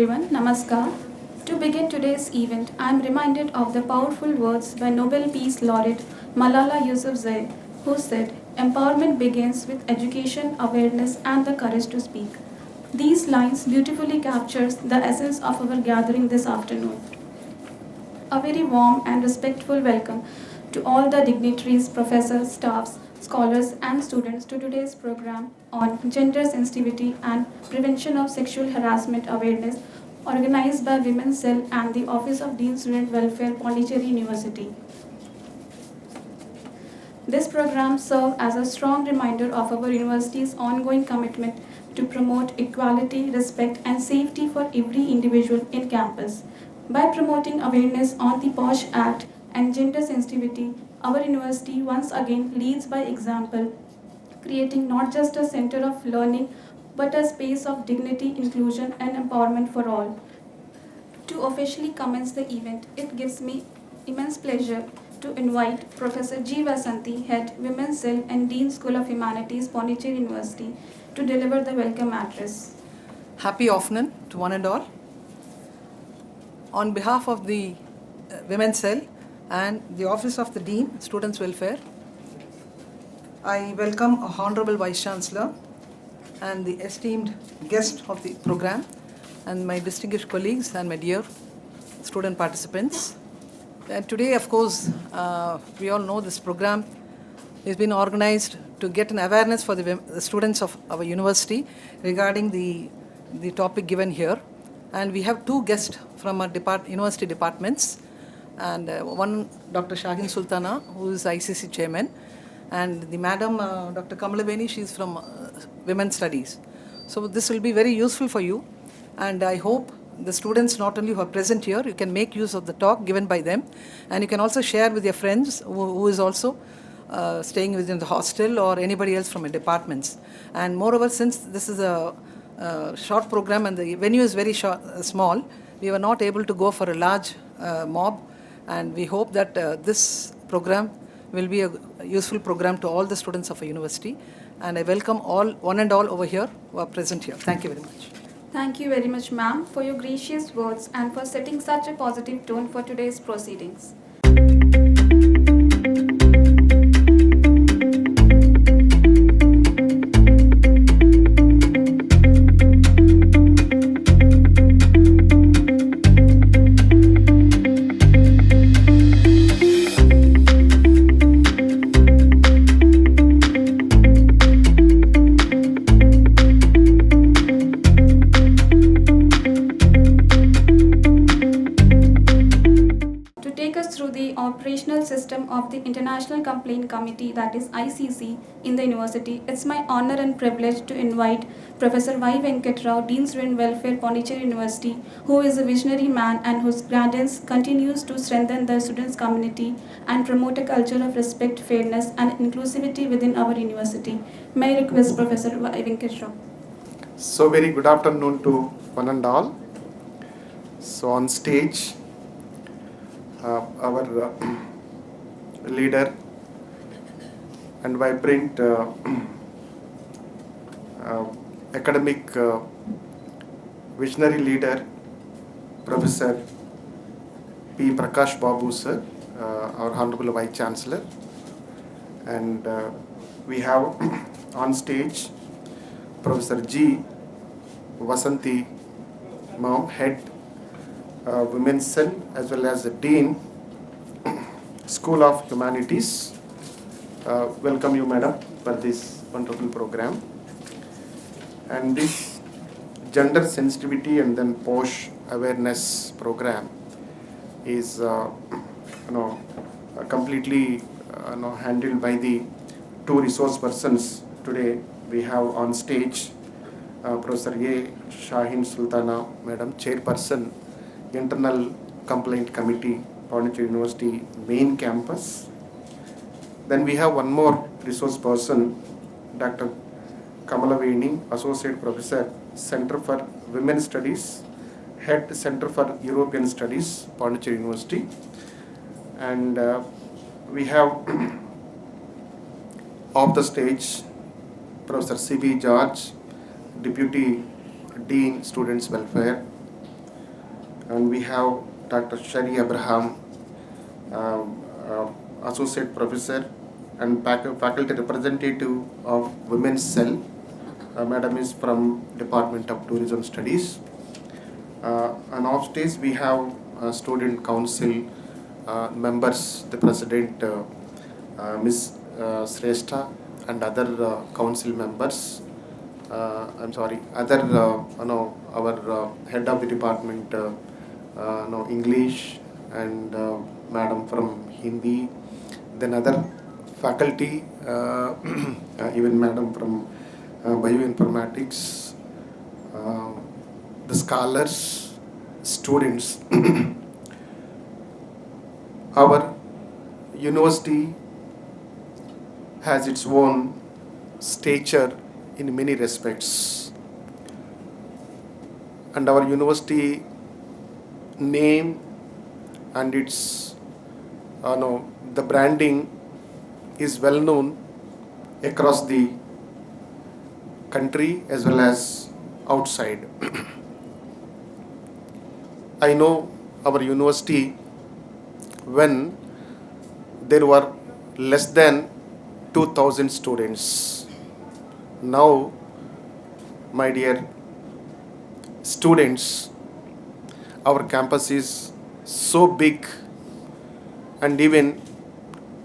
everyone. Namaskar. To begin today's event, I am reminded of the powerful words by Nobel Peace Laureate Malala Yousafzai, who said, "Empowerment begins with education, awareness, and the courage to speak." These lines beautifully captures the essence of our gathering this afternoon. A very warm and respectful welcome to all the dignitaries, professors, staffs, scholars, and students to today's program on gender sensitivity and prevention of sexual harassment awareness, organized by Women's Cell and the Office of Dean Student Welfare, Pondicherry University. This program serves as a strong reminder of our university's ongoing commitment to promote equality, respect, and safety for every individual in campus. By promoting awareness on the Posh Act and gender sensitivity, our university once again leads by example, creating not just a center of learning but a space of dignity, inclusion, and empowerment for all. To officially commence the event, it gives me immense pleasure to invite Professor G. Vasanti, Head, Women's Cell and Dean School of Humanities, Pondicherry University, to deliver the welcome address. Happy afternoon to one and all. On behalf of the Women's Cell and the Office of the Dean, Students' Welfare, I welcome our Honorable Vice Chancellor and the esteemed guest of the program and my distinguished colleagues and my dear student participants. And today, of course, we all know this program has been organized to get an awareness for the students of our university regarding the topic given here. And we have two guests from our university departments, and one Dr. Shahin Sultana, who is ICC chairman, and the madam Dr. Kamalabeni, she is from Women's Studies. So this will be very useful for you, and I hope the students not only who are present here, you can make use of the talk given by them, and you can also share with your friends who is also staying within the hostel or anybody else from your departments. And moreover, since this is a short program and the venue is very small, we were not able to go for a large mob, and we hope that this program will be a useful program to all the students of our university. And I welcome one and all over here who are present here. Thank you very much. Thank you very much, ma'am, for your gracious words and for setting such a positive tone for today's proceedings. Through the operational system of the International Complaint Committee, that is ICC, in the university, it's my honor and privilege to invite Professor Y. Venkatrao, Dean Student Welfare, Pondicherry University, who is a visionary man and whose guidance continues to strengthen the students' community and promote a culture of respect, fairness, and inclusivity within our university. May I request Professor Y. Venkatrao. So very good afternoon to one and all. So on stage, our leader and vibrant academic visionary leader, Professor P. Prakash Babu sir, our Honorable Vice Chancellor, and we have on stage Professor G. Vasanti Ma'am, Head Women's Cell, as well as the Dean, School of Humanities. Welcome you, madam, for this wonderful program. And this gender sensitivity and then Posh awareness program is, completely, handled by the two resource persons. Today we have on stage Professor A. Shahin Sultana, madam, Chairperson, Internal Complaint Committee, Pondicherry University main campus. Then we have one more resource person, Dr. Kamalaveni, Associate Professor, Center for Women's Studies, Head Center for European Studies, Pondicherry University. And we have off the stage Professor C.B. George, Deputy Dean Students Welfare, and we have Dr. Shari Abraham, Associate Professor and Faculty Representative of Women's Cell. Madam is from Department of Tourism Studies. And off stage we have Student Council members, the President Ms. Shrestha and other council members. Our head of the department, English, and madam from Hindi, then other faculty, even madam from bioinformatics, the scholars, students. Our university has its own stature in many respects, and our university name and its the branding is well known across the country as well as outside. I know our university when there were less than 2,000 students. Now, my dear students, our campus is so big, and even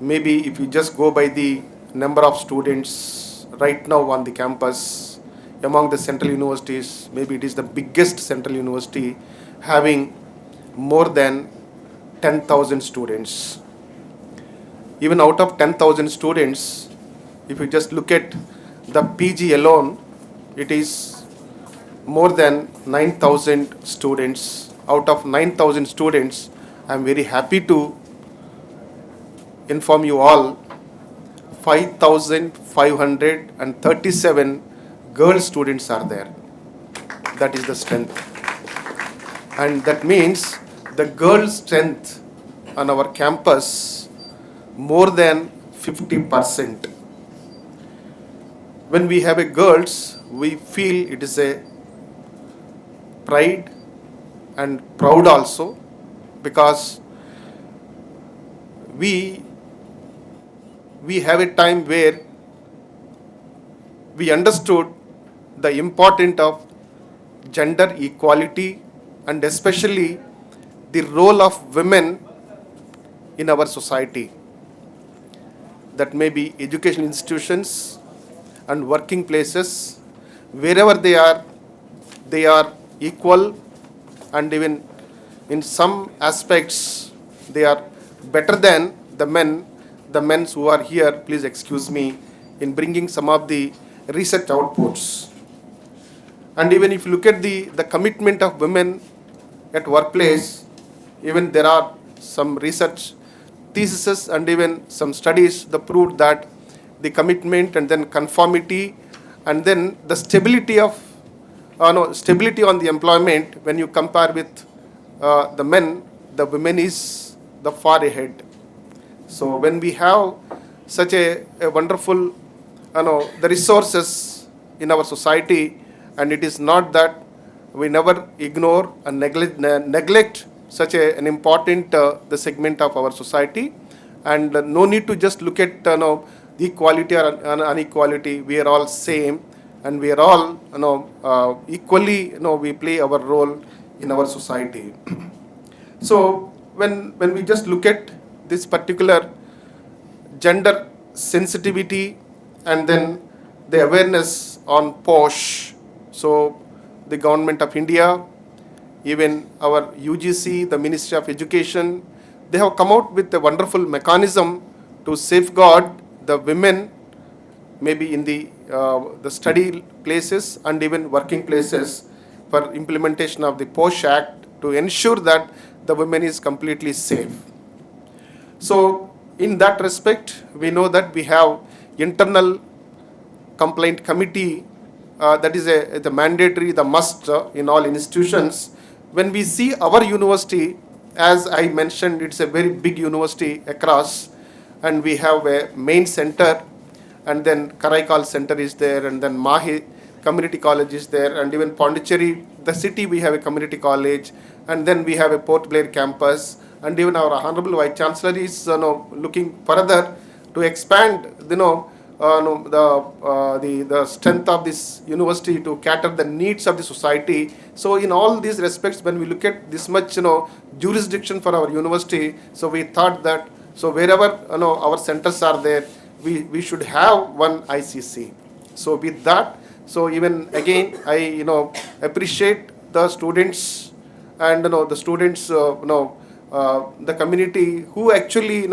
maybe if you just go by the number of students right now on the campus, among the central universities, maybe it is the biggest central university having more than 10,000 students. Even out of 10,000 students, if you just look at the PG alone, it is more than 9,000 students. Out of 9,000 students, I am very happy to inform you all, 5,537 girl students are there. That is the strength. And that means the girl strength on our campus more than 50%. When we have a girls, we feel it is a pride and proud also, because we have a time where we understood the importance of gender equality and especially the role of women in our society. That may be education institutions and working places, wherever they are equal, and even in some aspects they are better than the men who are here, please excuse me, in bringing some of the research outputs. And even if you look at the commitment of women at workplace, even there are some research theses and even some studies that proved that the commitment and then conformity and then the stability of stability on the employment, when you compare with the men, the women is the far ahead. So when we have such a wonderful the resources in our society, and it is not that we never ignore and neglect such an important the segment of our society, and no need to just look at the equality or inequality. We are all same, and we are all equally we play our role in our society. So when we just look at this particular gender sensitivity and then the awareness on Posh, so the government of India, even our UGC, the Ministry of Education, they have come out with a wonderful mechanism to safeguard the women, maybe in the study places and even working places, for implementation of the Posh Act to ensure that the women is completely safe. So in that respect, we know that we have internal complaint committee that is the mandatory, the must in all institutions. When we see our university, as I mentioned, it's a very big university across, and we have a main center, and then Karaikal center is there, and then Mahe community college is there, and even Pondicherry, the city, we have a community college, and then we have a Port Blair campus, and even our Honorable Vice Chancellor is looking further to expand, the strength of this university to cater the needs of the society. So in all these respects, when we look at this much jurisdiction for our university, so we thought that so wherever our centers are there, we should have one ICC. So with that, so even again I appreciate the students and the students the community who actually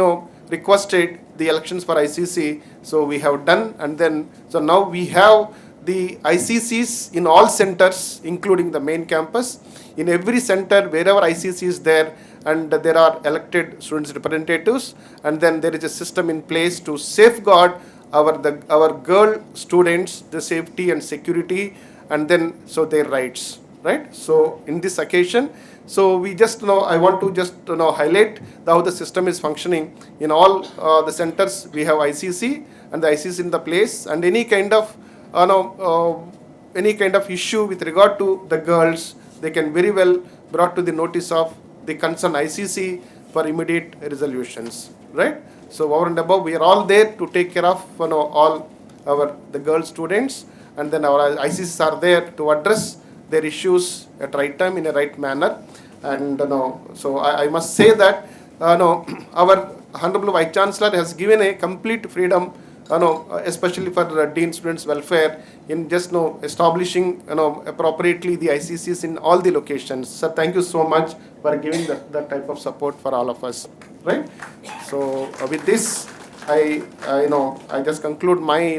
requested the elections for ICC. So we have done, and then so now we have the ICCs in all centers, including the main campus. In every center, wherever ICC is there, and there are elected students representatives, and then there is a system in place to safeguard our girl students, the safety and security, and then so their rights, right? So in this occasion, so we just I want to just highlight how the system is functioning in all the centers. We have ICC, and the ICC in the place, and any kind of issue with regard to the girls, they can very well brought to the notice of the concerned ICC for immediate resolutions, right? So over and above, we are all there to take care of all the girl students, and then our ICCs are there to address their issues at right time in a right manner. And so I must say that our Honorable Vice Chancellor has given a complete freedom, especially for Dean Students Welfare, in just establishing appropriately the ICCs in all the locations. So thank you so much for giving that type of support for all of us, right? So with this, I just conclude my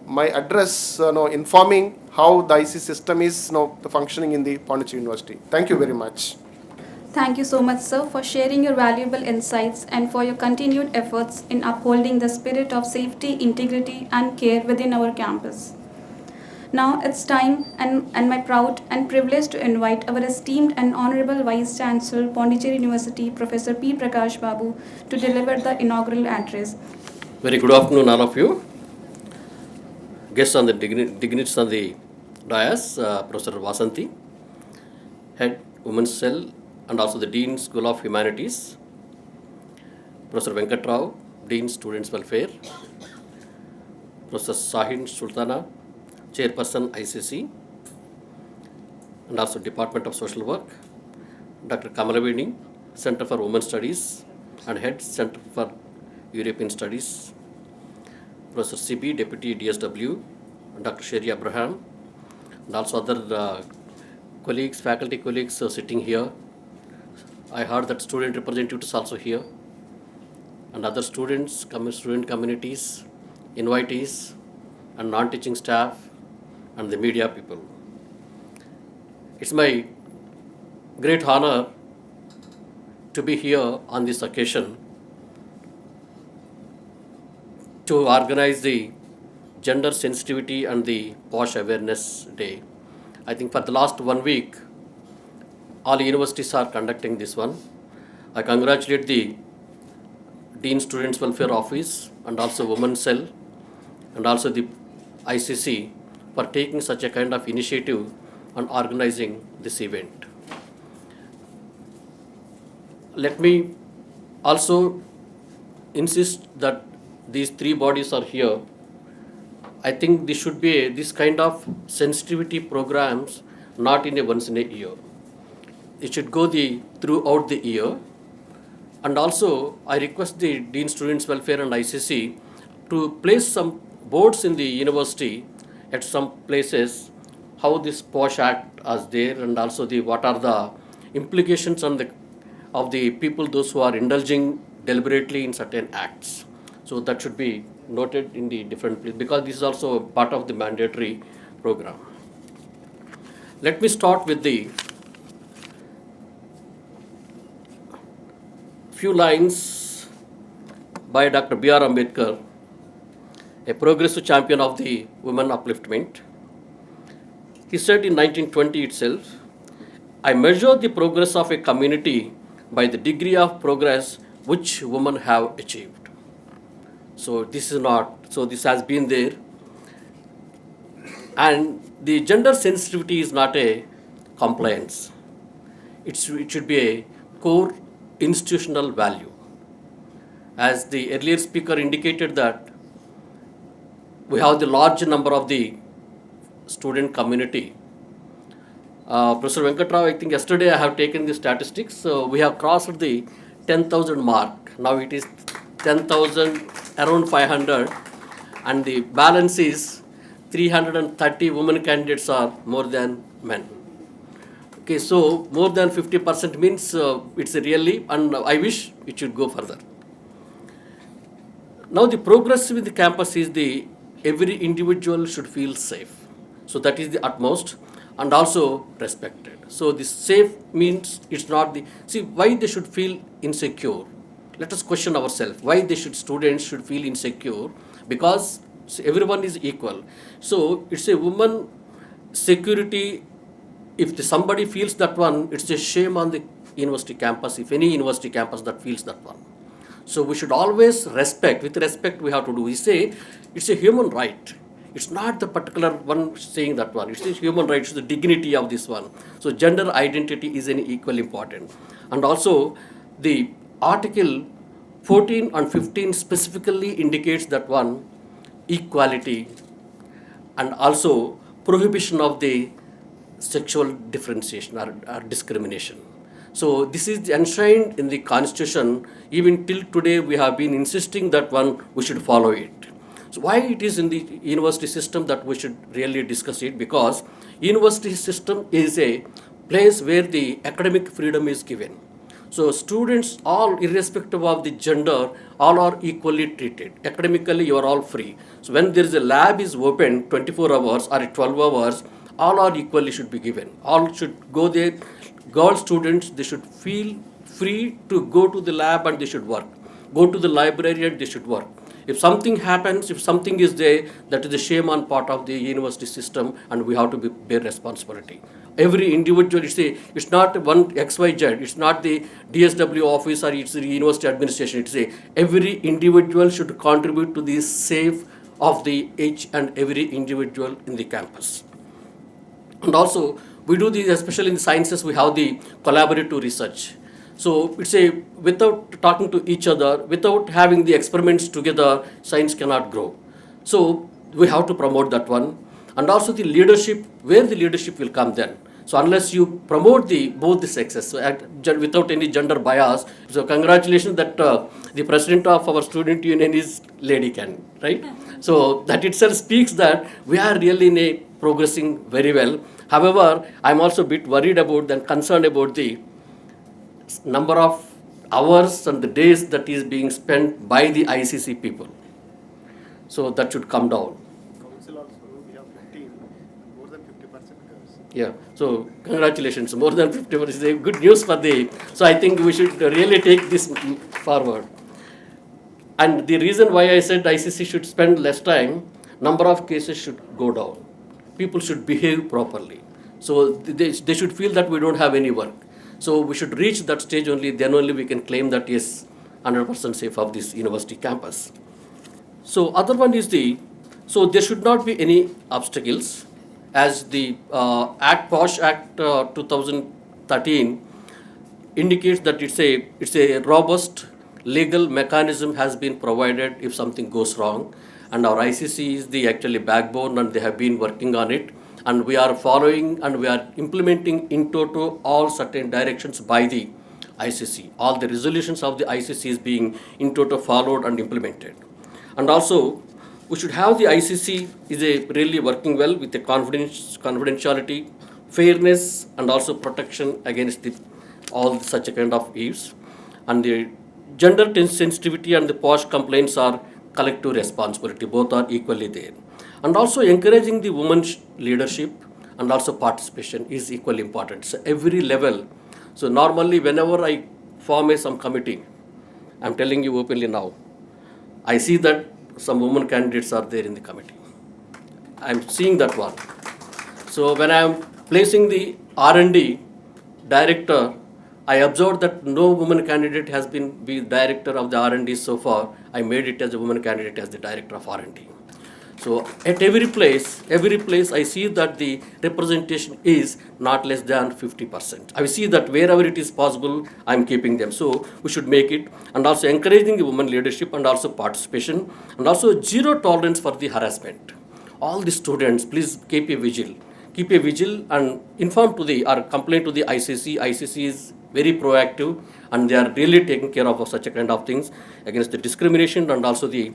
my address, informing how the IC system is functioning in the Pondicherry University. Thank you very much. Thank you so much, sir, for sharing your valuable insights and for your continued efforts in upholding the spirit of safety, integrity, and care within our campus. Now it's time and my proud and privilege to invite our esteemed and honorable Vice Chancellor, Pondicherry University, Professor P. Prakash Babu, to deliver the inaugural address. Very good afternoon, all of you. Guests on the dignitaries on the dais, Professor Vasanti, Head Women's Cell, and also the Dean School of Humanities, Professor Venkat Rao, Dean Students Welfare, Professor Shahin Sultana, Chairperson ICC, and also Department of Social Work, Dr. Kamalavini, Center for Women Studies, and Head Center for European Studies, Professor CB, Deputy DSW, Dr. Sherry Abraham, and also other colleagues, faculty colleagues sitting here. I heard that student representatives also here, and other students, student communities, invitees, and non-teaching staff, and the media people. It's my great honor to be here on this occasion to organize the Gender Sensitivity and the Posh Awareness Day. I think for the last 1 week, all universities are conducting this one. I congratulate the Dean Students Welfare Office and also Women's Cell and also the ICC for taking such a kind of initiative and organizing this event. Let me also insist that these three bodies are here. I think this should be this kind of sensitivity programs not in a once in a year. It should go throughout the year. And also, I request the Dean Students Welfare and ICC to place some boards in the university at some places how this Posh Act is there, and also what are the implications of the people, those who are indulging deliberately in certain acts. So that should be noted in the different places, because this is also part of the mandatory program. Let me start with the few lines by Dr. B.R. Ambedkar, a progressive champion of the women upliftment. He said in 1920 itself, "I measure the progress of a community by the degree of progress which women have achieved." So this has been there. And the gender sensitivity is not a compliance. It should be a core institutional value. As the earlier speaker indicated that we have the large number of the student community. Professor Venkatrao, I think yesterday I have taken the statistics. So we have crossed the 10,000 mark. Now it is 10,000, around 500, and the balance is 330 women candidates are more than men. Okay, so more than 50% means it's really, and I wish it should go further. Now the progress with the campus is the every individual should feel safe. So that is the utmost, and also respected. So this safe means it's not the, see why they should feel insecure. Let us question ourselves why students should feel insecure, because everyone is equal. So it's a woman security. If somebody feels that one, it's a shame on the university campus, if any university campus that feels that one. So we should always respect, with respect we have to do. We say it's a human right. It's not the particular one saying that one. It's a human right, it's the dignity of this one. So gender identity is an equal important. And also the Article 14 and 15 specifically indicates that one equality and also prohibition of the sexual differentiation or discrimination. So this is enshrined in the Constitution. Even till today we have been insisting that one we should follow it. So why it is in the university system that we should really discuss it? Because university system is a place where the academic freedom is given. So students, all irrespective of the gender, all are equally treated. Academically, you are all free. So when there is a lab is open 24 hours or 12 hours, all are equally should be given. All should go there. Girl students, they should feel free to go to the lab and they should work. Go to the library and they should work. If something happens, if something is there, that is a shame on part of the university system, and we have to bear responsibility. Every individual, it's not one XYZ, it's not the DSW office or it's the university administration. It's every individual should contribute to the safe of the each and every individual in the campus. And also, we do this, especially in the sciences, we have the collaborative research. So it's without talking to each other, without having the experiments together, science cannot grow. So we have to promote that one. And also the leadership, where the leadership will come then. So unless you promote both the sexes, so without any gender bias, so congratulations that the president of our student union is lady candidate, right? So that itself speaks that we are really progressing very well. However, I'm also a bit worried about and concerned about the number of hours and the days that is being spent by the ICC people. So that should come down. Council also, we have 15, more than 50% girls. Yeah, so congratulations, more than 50% is a good news for the, so I think we should really take this forward. And the reason why I said ICC should spend less time, number of cases should go down. People should behave properly. So they should feel that we don't have any work. So we should reach that stage only, then only we can claim that yes, 100% safe of this university campus. So other one is so there should not be any obstacles, as the Posh Act 2013 indicates that it's a robust legal mechanism has been provided if something goes wrong, and our ICC is the actually backbone, and they have been working on it, and we are following and we are implementing in toto all certain directions by the ICC. All the resolutions of the ICC is being in toto followed and implemented. And also, we should have the ICC is really working well with the confidentiality, fairness, and also protection against all such a kind of evils. And the gender sensitivity and the Posh complaints are collective responsibility. Both are equally there. And also encouraging the women's leadership and also participation is equally important. So every level. So normally whenever I form some committee, I'm telling you openly now, I see that some women candidates are there in the committee. I'm seeing that one. So when I'm placing the R&D director, I observed that no woman candidate has been the director of the R&D so far. I made it as a woman candidate as the director of R&D. So at every place I see that the representation is not less than 50%. I see that wherever it is possible, I'm keeping them. So we should make it, and also encouraging the women leadership and also participation, and also zero tolerance for the harassment. All the students, please keep a vigil. Keep a vigil and inform to the or complain to the ICC. ICC is very proactive and they are really taking care of such a kind of things against the discrimination and also the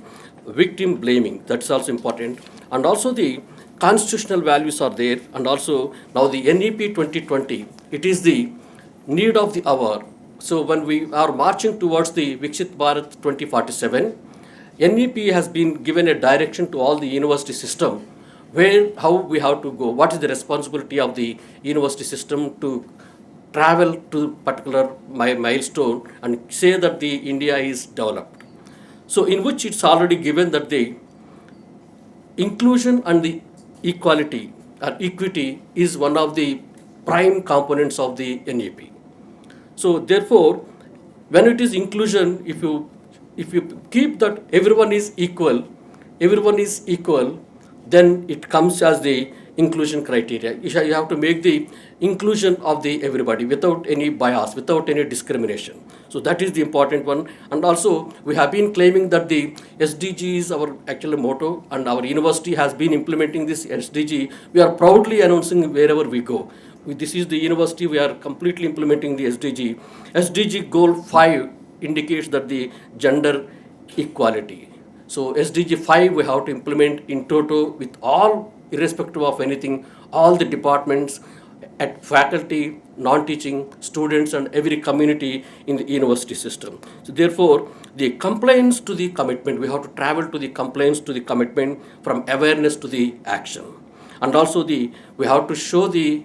victim blaming. That's also important. And also the constitutional values are there, and also now the NEP 2020, it is the need of the hour. So when we are marching towards the Viksit Bharat 2047, NEP has been given a direction to all the university system how we have to go, what is the responsibility of the university system to travel to particular milestone and say that the India is developed. So in which it's already given that the inclusion and the equality or equity is one of the prime components of the NEP. So therefore, when it is inclusion, if you keep that everyone is equal, then it comes as the inclusion criteria. You have to make the inclusion of the everybody without any bias, without any discrimination. So that is the important one. And also we have been claiming that the SDG is our actual motto, and our university has been implementing this SDG. We are proudly announcing wherever we go. This is the university, we are completely implementing the SDG. SDG goal 5 indicates that the gender equality. So SDG 5 we have to implement in toto with all, irrespective of anything, all the departments, at faculty, non-teaching, students and every community in the university system. So therefore, the compliance to the commitment, we have to travel to the compliance to the commitment from awareness to the action. And also we have to show the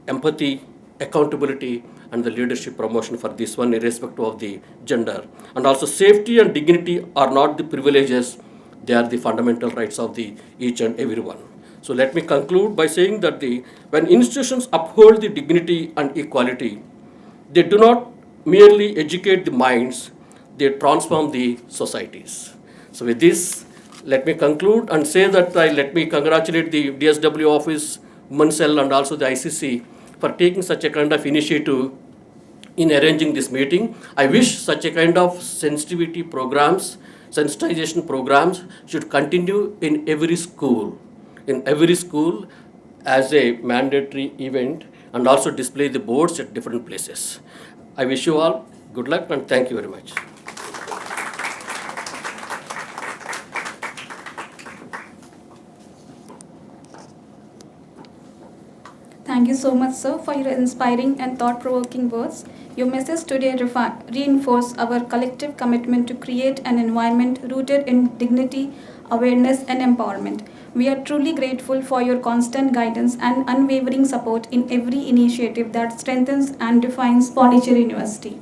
empathy, accountability and the leadership promotion for this one irrespective of the gender. And also safety and dignity are not the privileges, they are the fundamental rights of the each and everyone. So let me conclude by saying that when institutions uphold the dignity and equality, they do not merely educate the minds, they transform the societies. So with this, let me conclude and say that let me congratulate the DSW office, Women's Cell and also the ICC for taking such a kind of initiative in arranging this meeting. I wish such a kind of sensitization programs should continue in every school as a mandatory event, and also display the boards at different places. I wish you all good luck and thank you very much. Thank you so much, sir, for your inspiring and thought-provoking words. Your message today reinforced our collective commitment to create an environment rooted in dignity, awareness, and empowerment. We are truly grateful for your constant guidance and unwavering support in every initiative that strengthens and defines Pondicherry University.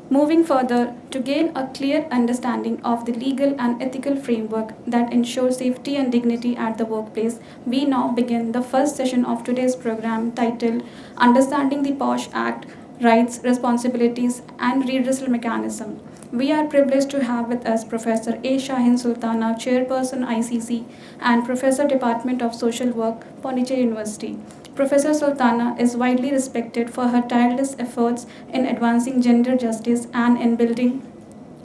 Moving further, to gain a clear understanding of the legal and ethical framework that ensures safety and dignity at the workplace, we now begin the first session of today's program titled Understanding the Posh Act, Rights, Responsibilities, and Redressal Mechanism. We are privileged to have with us Professor A. Shahin Sultana, Chairperson ICC, and Professor Department of Social Work, Pondicherry University. Professor Sultana is widely respected for her tireless efforts in advancing gender justice and in building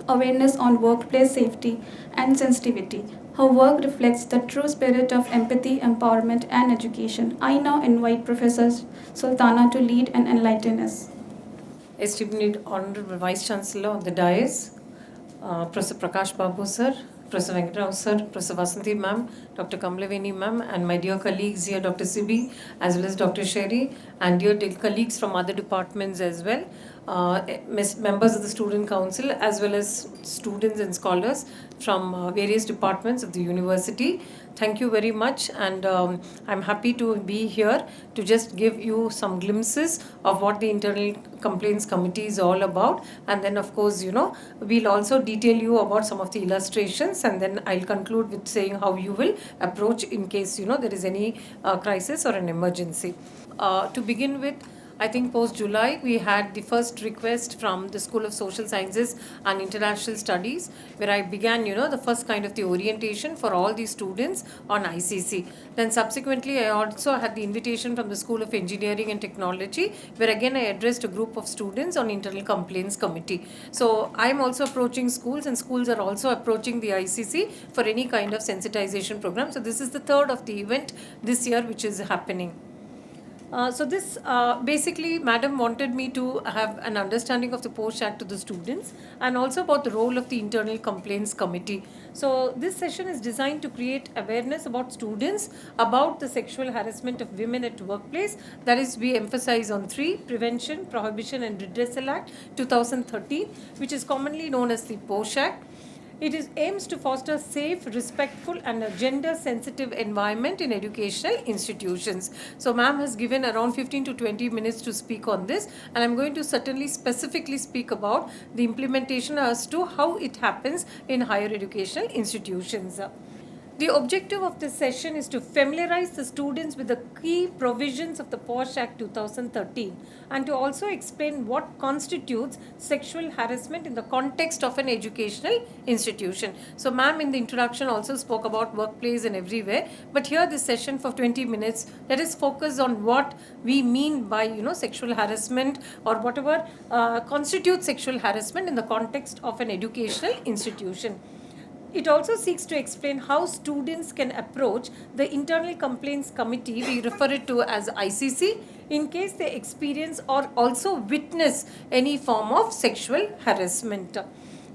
awareness on workplace safety and sensitivity. Her work reflects the true spirit of empathy, empowerment, and education. I now invite Professor Sultana to lead and enlighten us. Esteemed Honorable Vice Chancellor on the dais, Professor Prakash Babu sir, Professor Venkatrao sir, Professor Vasanthi ma'am, Dr. Kamlaveni ma'am, and my dear colleagues here, Dr. Sibi, as well as Dr. Sherry, and dear colleagues from other departments as well, members of the Student Council, as well as students and scholars from various departments of the university. Thank you very much, and I'm happy to be here to just give you some glimpses of what the Internal Complaints Committee is all about, and then of course, we'll also detail you about some of the illustrations, and then I'll conclude with saying how you will approach in case there is any crisis or an emergency. To begin with, I think post July, we had the first request from the School of Social Sciences and International Studies, where I began, the first kind of the orientation for all the students on ICC. Then subsequently, I also had the invitation from the School of Engineering and Technology, where again I addressed a group of students on Internal Complaints Committee. So I'm also approaching schools, and schools are also approaching the ICC for any kind of sensitization program. So this is the third of the event this year which is happening. So this basically, Madam wanted me to have an understanding of the Posh Act to the students and also about the role of the Internal Complaints Committee. So this session is designed to create awareness about students about the sexual harassment of women at workplace. That is, we emphasize on 3: Prevention, Prohibition and Redressal Act 2013, which is commonly known as the Posh Act. It aims to foster safe, respectful and a gender-sensitive environment in educational institutions. So ma'am has given around 15 to 20 minutes to speak on this, and I'm going to certainly specifically speak about the implementation as to how it happens in higher educational institutions. The objective of this session is to familiarize the students with the key provisions of the Posh Act 2013 and to also explain what constitutes sexual harassment in the context of an educational institution. So ma'am in the introduction also spoke about workplace and everywhere, but here this session for 20 minutes, let us focus on what we mean by sexual harassment or whatever constitutes sexual harassment in the context of an educational institution. It also seeks to explain how students can approach the Internal Complaints Committee, we refer it to as ICC, in case they experience or also witness any form of sexual harassment.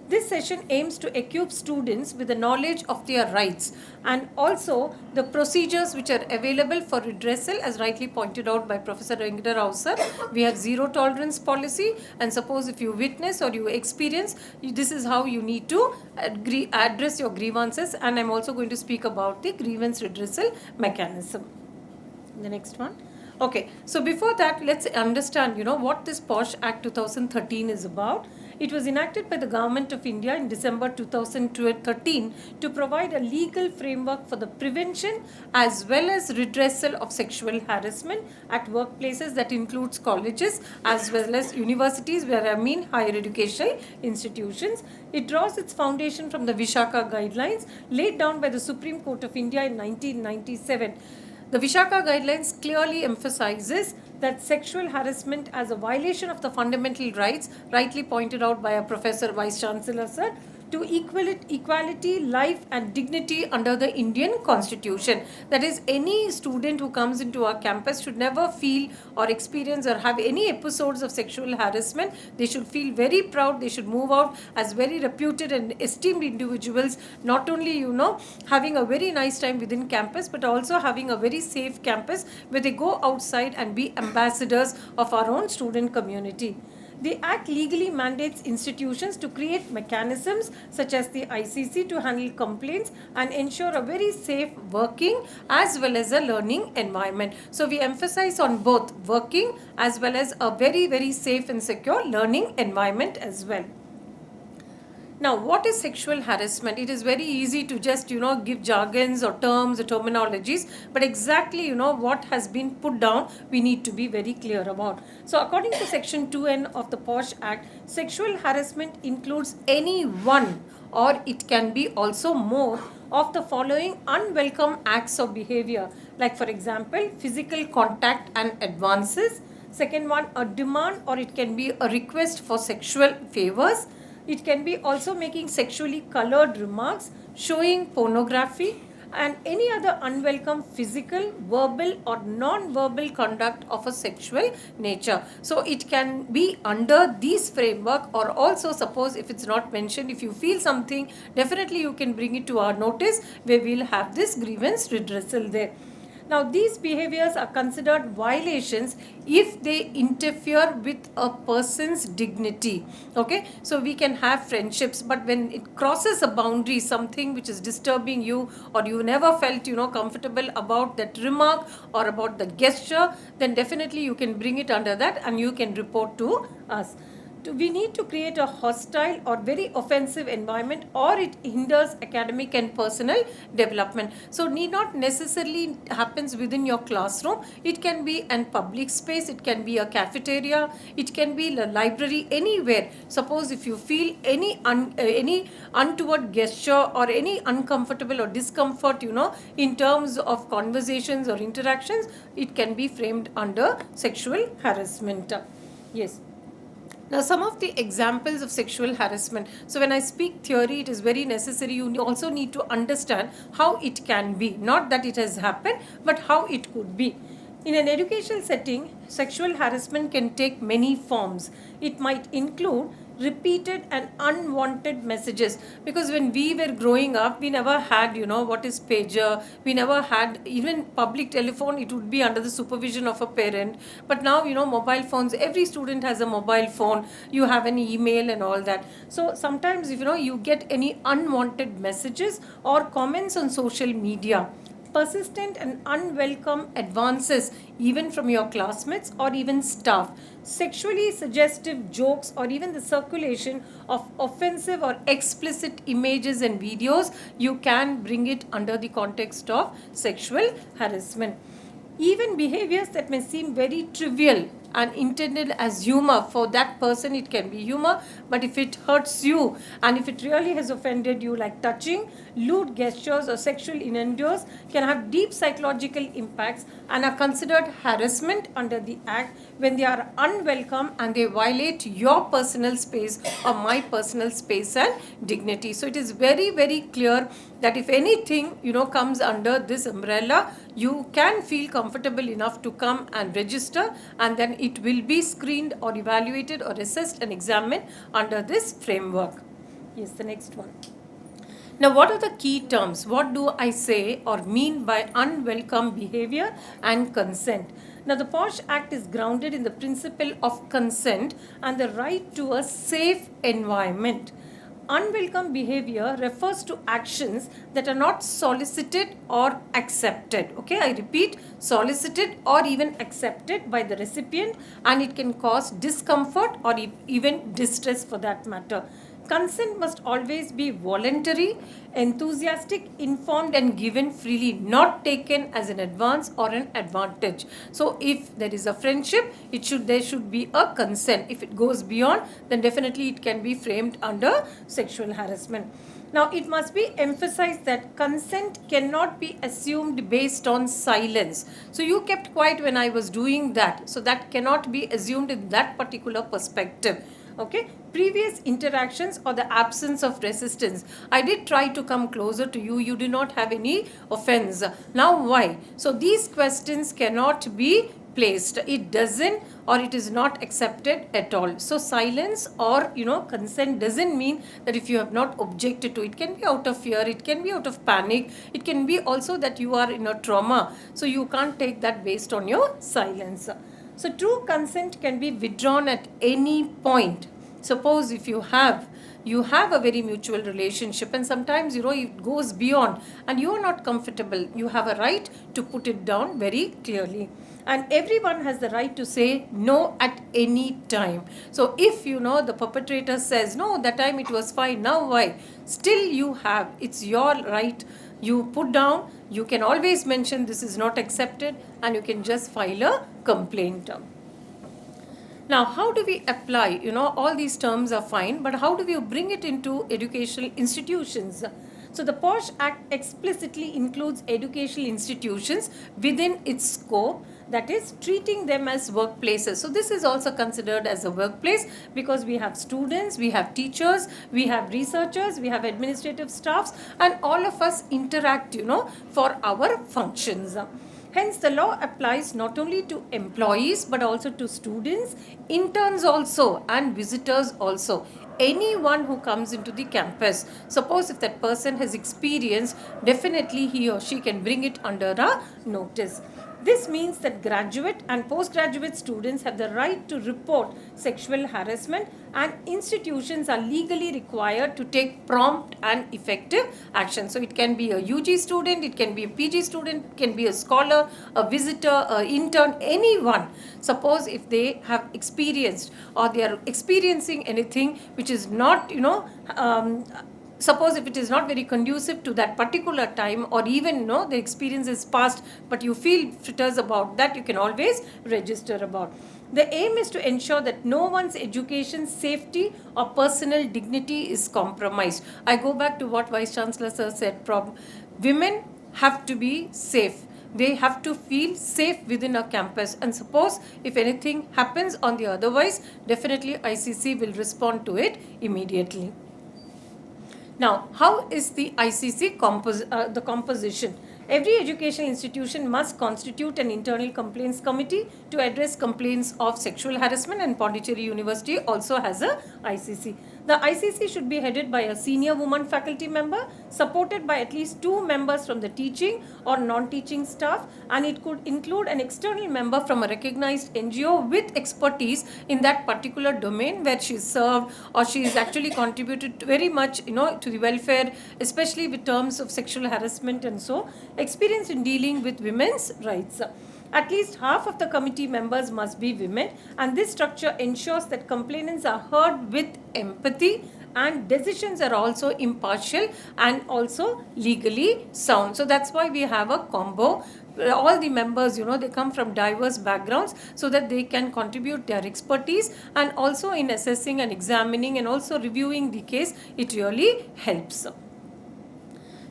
This session aims to equip students with the knowledge of their rights and also the procedures which are available for redressal, as rightly pointed out by Professor Venkata Rao sir. We have zero tolerance policy, and suppose if you witness or you experience, this is how you need to address your grievances, and I'm also going to speak about the grievance redressal mechanism. The next one. Okay, so before that, let's understand, what this Posh Act 2013 is about. It was enacted by the Government of India in December 2013 to provide a legal framework for the prevention as well as redressal of sexual harassment at workplaces, that includes colleges as well as universities, where I mean higher educational institutions. It draws its foundation from the Vishaka Guidelines laid down by the Supreme Court of India in 1997. The Vishaka Guidelines clearly emphasizes that sexual harassment as a violation of the fundamental rights, rightly pointed out by a Professor Vice Chancellor sir, to equality, life and dignity under the Indian Constitution. That is, any student who comes into our campus should never feel or experience or have any episodes of sexual harassment. They should feel very proud. They should move out as very reputed and esteemed individuals, not only, having a very nice time within campus, but also having a very safe campus where they go outside and be ambassadors of our own student community. The Act legally mandates institutions to create mechanisms such as the ICC to handle complaints and ensure a very safe working as well as a learning environment. So we emphasize on both working as well as a very, very safe and secure learning environment as well. Now, what is sexual harassment? It is very easy to just, give jargons or terms or terminologies, but exactly, what has been put down, we need to be very clear about. So, according to Section 2N of the Posh Act, sexual harassment includes any one, or it can be also more, of the following unwelcome acts of behavior, like for example, physical contact and advances. Second one, a demand or it can be a request for sexual favors. It can be also making sexually colored remarks, showing pornography, and any other unwelcome physical, verbal or non-verbal conduct of a sexual nature. So it can be under this framework, or also suppose if it's not mentioned, if you feel something, definitely you can bring it to our notice where we'll have this grievance redressal there. Now, these behaviors are considered violations if they interfere with a person's dignity. Okay, so we can have friendships, but when it crosses a boundary, something which is disturbing you, or you never felt, comfortable about that remark or about the gesture, then definitely you can bring it under that and you can report to us. we need to create a hostile or very offensive environment, or it hinders academic and personal development. So need not necessarily happens within your classroom. It can be an public space, it can be a cafeteria, it can be a library, anywhere. Suppose if you feel any untoward gesture or any uncomfortable or discomfort, in terms of conversations or interactions, it can be framed under sexual harassment. Yes. Now, some of the examples of sexual harassment. So, when I speak theory, it is very necessary. You also need to understand how it can be. Not that it has happened, but how it could be. In an educational setting, sexual harassment can take many forms. It might include repeated and unwanted messages, because when we were growing up, we never had what is pager, we never had even public telephone. It would be under the supervision of a parent. But now mobile phones, every student has a mobile phone, you have an email and all that. So sometimes if you get any unwanted messages or comments on social media, persistent and unwelcome advances even from your classmates or even staff, sexually suggestive jokes, or even the circulation of offensive or explicit images and videos, you can bring it under the context of sexual harassment. Even behaviors that may seem very trivial and intended as humor, for that person it can be humor, but if it hurts you and if it really has offended you, like touching, lewd gestures or sexual innuendos, can have deep psychological impacts and are considered harassment under the act when they are unwelcome and they violate your personal space or my personal space and dignity. So it is very, very clear that if anything comes under this umbrella, you can feel comfortable enough to come and register, and then it will be screened or evaluated or assessed and examined under this framework. Yes, the next one. Now, what are the key terms? What do I say or mean by unwelcome behavior and consent? Now, the Posh Act is grounded in the principle of consent and the right to a safe environment. Unwelcome behavior refers to actions that are not solicited or accepted. Okay, I repeat, solicited or even accepted by the recipient, and it can cause discomfort or even distress for that matter. Consent must always be voluntary, enthusiastic, informed and given freely, not taken as an advance or an advantage. So if there is a friendship, there should be a consent. If it goes beyond, then definitely it can be framed under sexual harassment. Now, it must be emphasized that consent cannot be assumed based on silence. So you kept quiet when I was doing that. So that cannot be assumed in that particular perspective. Okay, previous interactions or the absence of resistance. I did try to come closer to you. You did not have any offense. Now why? So these questions cannot be placed. It doesn't, or it is not accepted at all. So silence or consent doesn't mean that if you have not objected to it. It can be out of fear, it can be out of panic, it can be also that you are in a trauma. So you can't take that based on your silence. So true consent can be withdrawn at any point. Suppose if you have a very mutual relationship and sometimes it goes beyond and you are not comfortable, you have a right to put it down very clearly. And everyone has the right to say no at any time. So if the perpetrator says no, that time it was fine, now why? Still it's your right. You put down, you can always mention this is not accepted, and you can just file a complaint. Now, how do we apply? All these terms are fine, but how do we bring it into educational institutions? So the Posh Act explicitly includes educational institutions within its scope, that is treating them as workplaces. So this is also considered as a workplace because we have students, we have teachers, we have researchers, we have administrative staffs, and all of us interact, for our functions. Hence, the law applies not only to employees but also to students, interns also, and visitors also. Anyone who comes into the campus, suppose if that person has experience, definitely he or she can bring it under a notice. This means that graduate and postgraduate students have the right to report sexual harassment, and institutions are legally required to take prompt and effective action. So it can be a UG student, it can be a PG student, it can be a scholar, a visitor, an intern, anyone. Suppose if they have experienced or they are experiencing anything which is not, suppose if it is not very conducive to that particular time, or even the experience is past but you feel fritters about that, you can always register about. The aim is to ensure that no one's education, safety or personal dignity is compromised. I go back to what Vice Chancellor Sir said, women have to be safe. They have to feel safe within a campus, and suppose if anything happens on the otherwise, definitely ICC will respond to it immediately. Now, how is the ICC the composition? Every educational institution must constitute an internal complaints committee to address complaints of sexual harassment, and Pondicherry University also has a ICC. The ICC should be headed by a senior woman faculty member, supported by at least 2 members from the teaching or non-teaching staff, and it could include an external member from a recognized NGO with expertise in that particular domain where she served, or she is actually contributed very much to the welfare, especially with terms of sexual harassment and so, experienced in dealing with women's rights. At least half of the committee members must be women, and this structure ensures that complainants are heard with empathy and decisions are also impartial and also legally sound. So that's why we have a combo. All the members, they come from diverse backgrounds so that they can contribute their expertise, and also in assessing and examining and also reviewing the case, it really helps.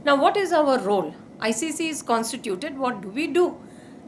Now, what is our role? ICC is constituted. What do we do?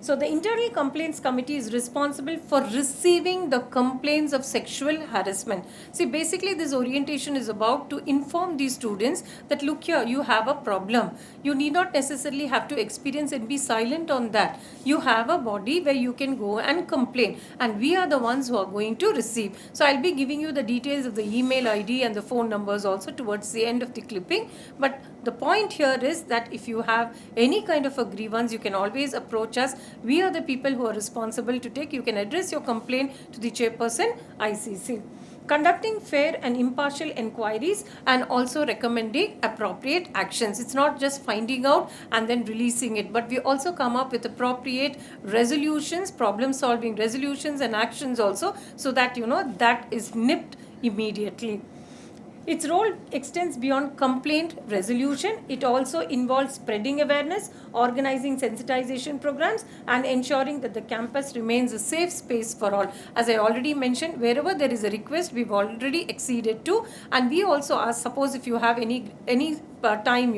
So the Internal Complaints Committee is responsible for receiving the complaints of sexual harassment. See, basically this orientation is about to inform these students that look here, you have a problem. You need not necessarily have to experience and be silent on that. You have a body where you can go and complain, and we are the ones who are going to receive. So I'll be giving you the details of the email ID and the phone numbers also towards the end of the clipping. But the point here is that if you have any kind of a grievance, you can always approach us. We are the people who are responsible to take. You can address your complaint to the chairperson, ICC. Conducting fair and impartial inquiries and also recommending appropriate actions. It's not just finding out and then releasing it, but we also come up with appropriate resolutions, problem solving resolutions and actions also, so that that is nipped immediately. Its role extends beyond complaint resolution. It also involves spreading awareness, organizing sensitization programs, and ensuring that the campus remains a safe space for all. As I already mentioned, wherever there is a request, we've already acceded to, and we also ask, suppose if you have any time,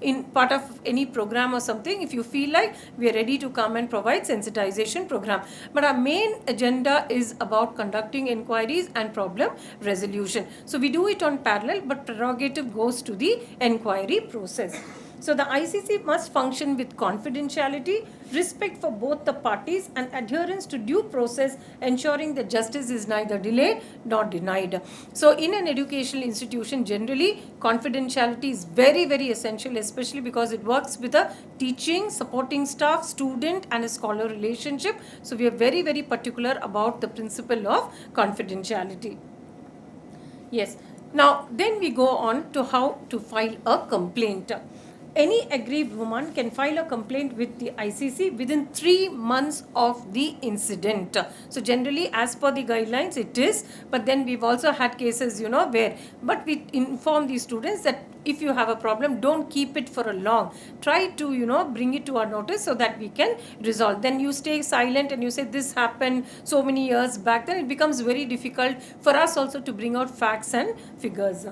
in part of any program or something, if you feel like, we are ready to come and provide sensitization program. But our main agenda is about conducting inquiries and problem resolution. So we do it on parallel, but prerogative goes to the inquiry process. So the ICC must function with confidentiality, respect for both the parties, and adherence to due process, ensuring that justice is neither delayed nor denied. So in an educational institution, generally confidentiality is very, very essential, especially because it works with a teaching, supporting staff, student and a scholar relationship. So we are very, very particular about the principle of confidentiality. Yes. Now then we go on to how to file a complaint. Any aggrieved woman can file a complaint with the ICC within 3 months of the incident. So generally, as per the guidelines, it is, but then we've also had cases, where, but we inform the students that if you have a problem, don't keep it for a long. Try to, bring it to our notice so that we can resolve. Then you stay silent and you say this happened so many years back, then it becomes very difficult for us also to bring out facts and figures.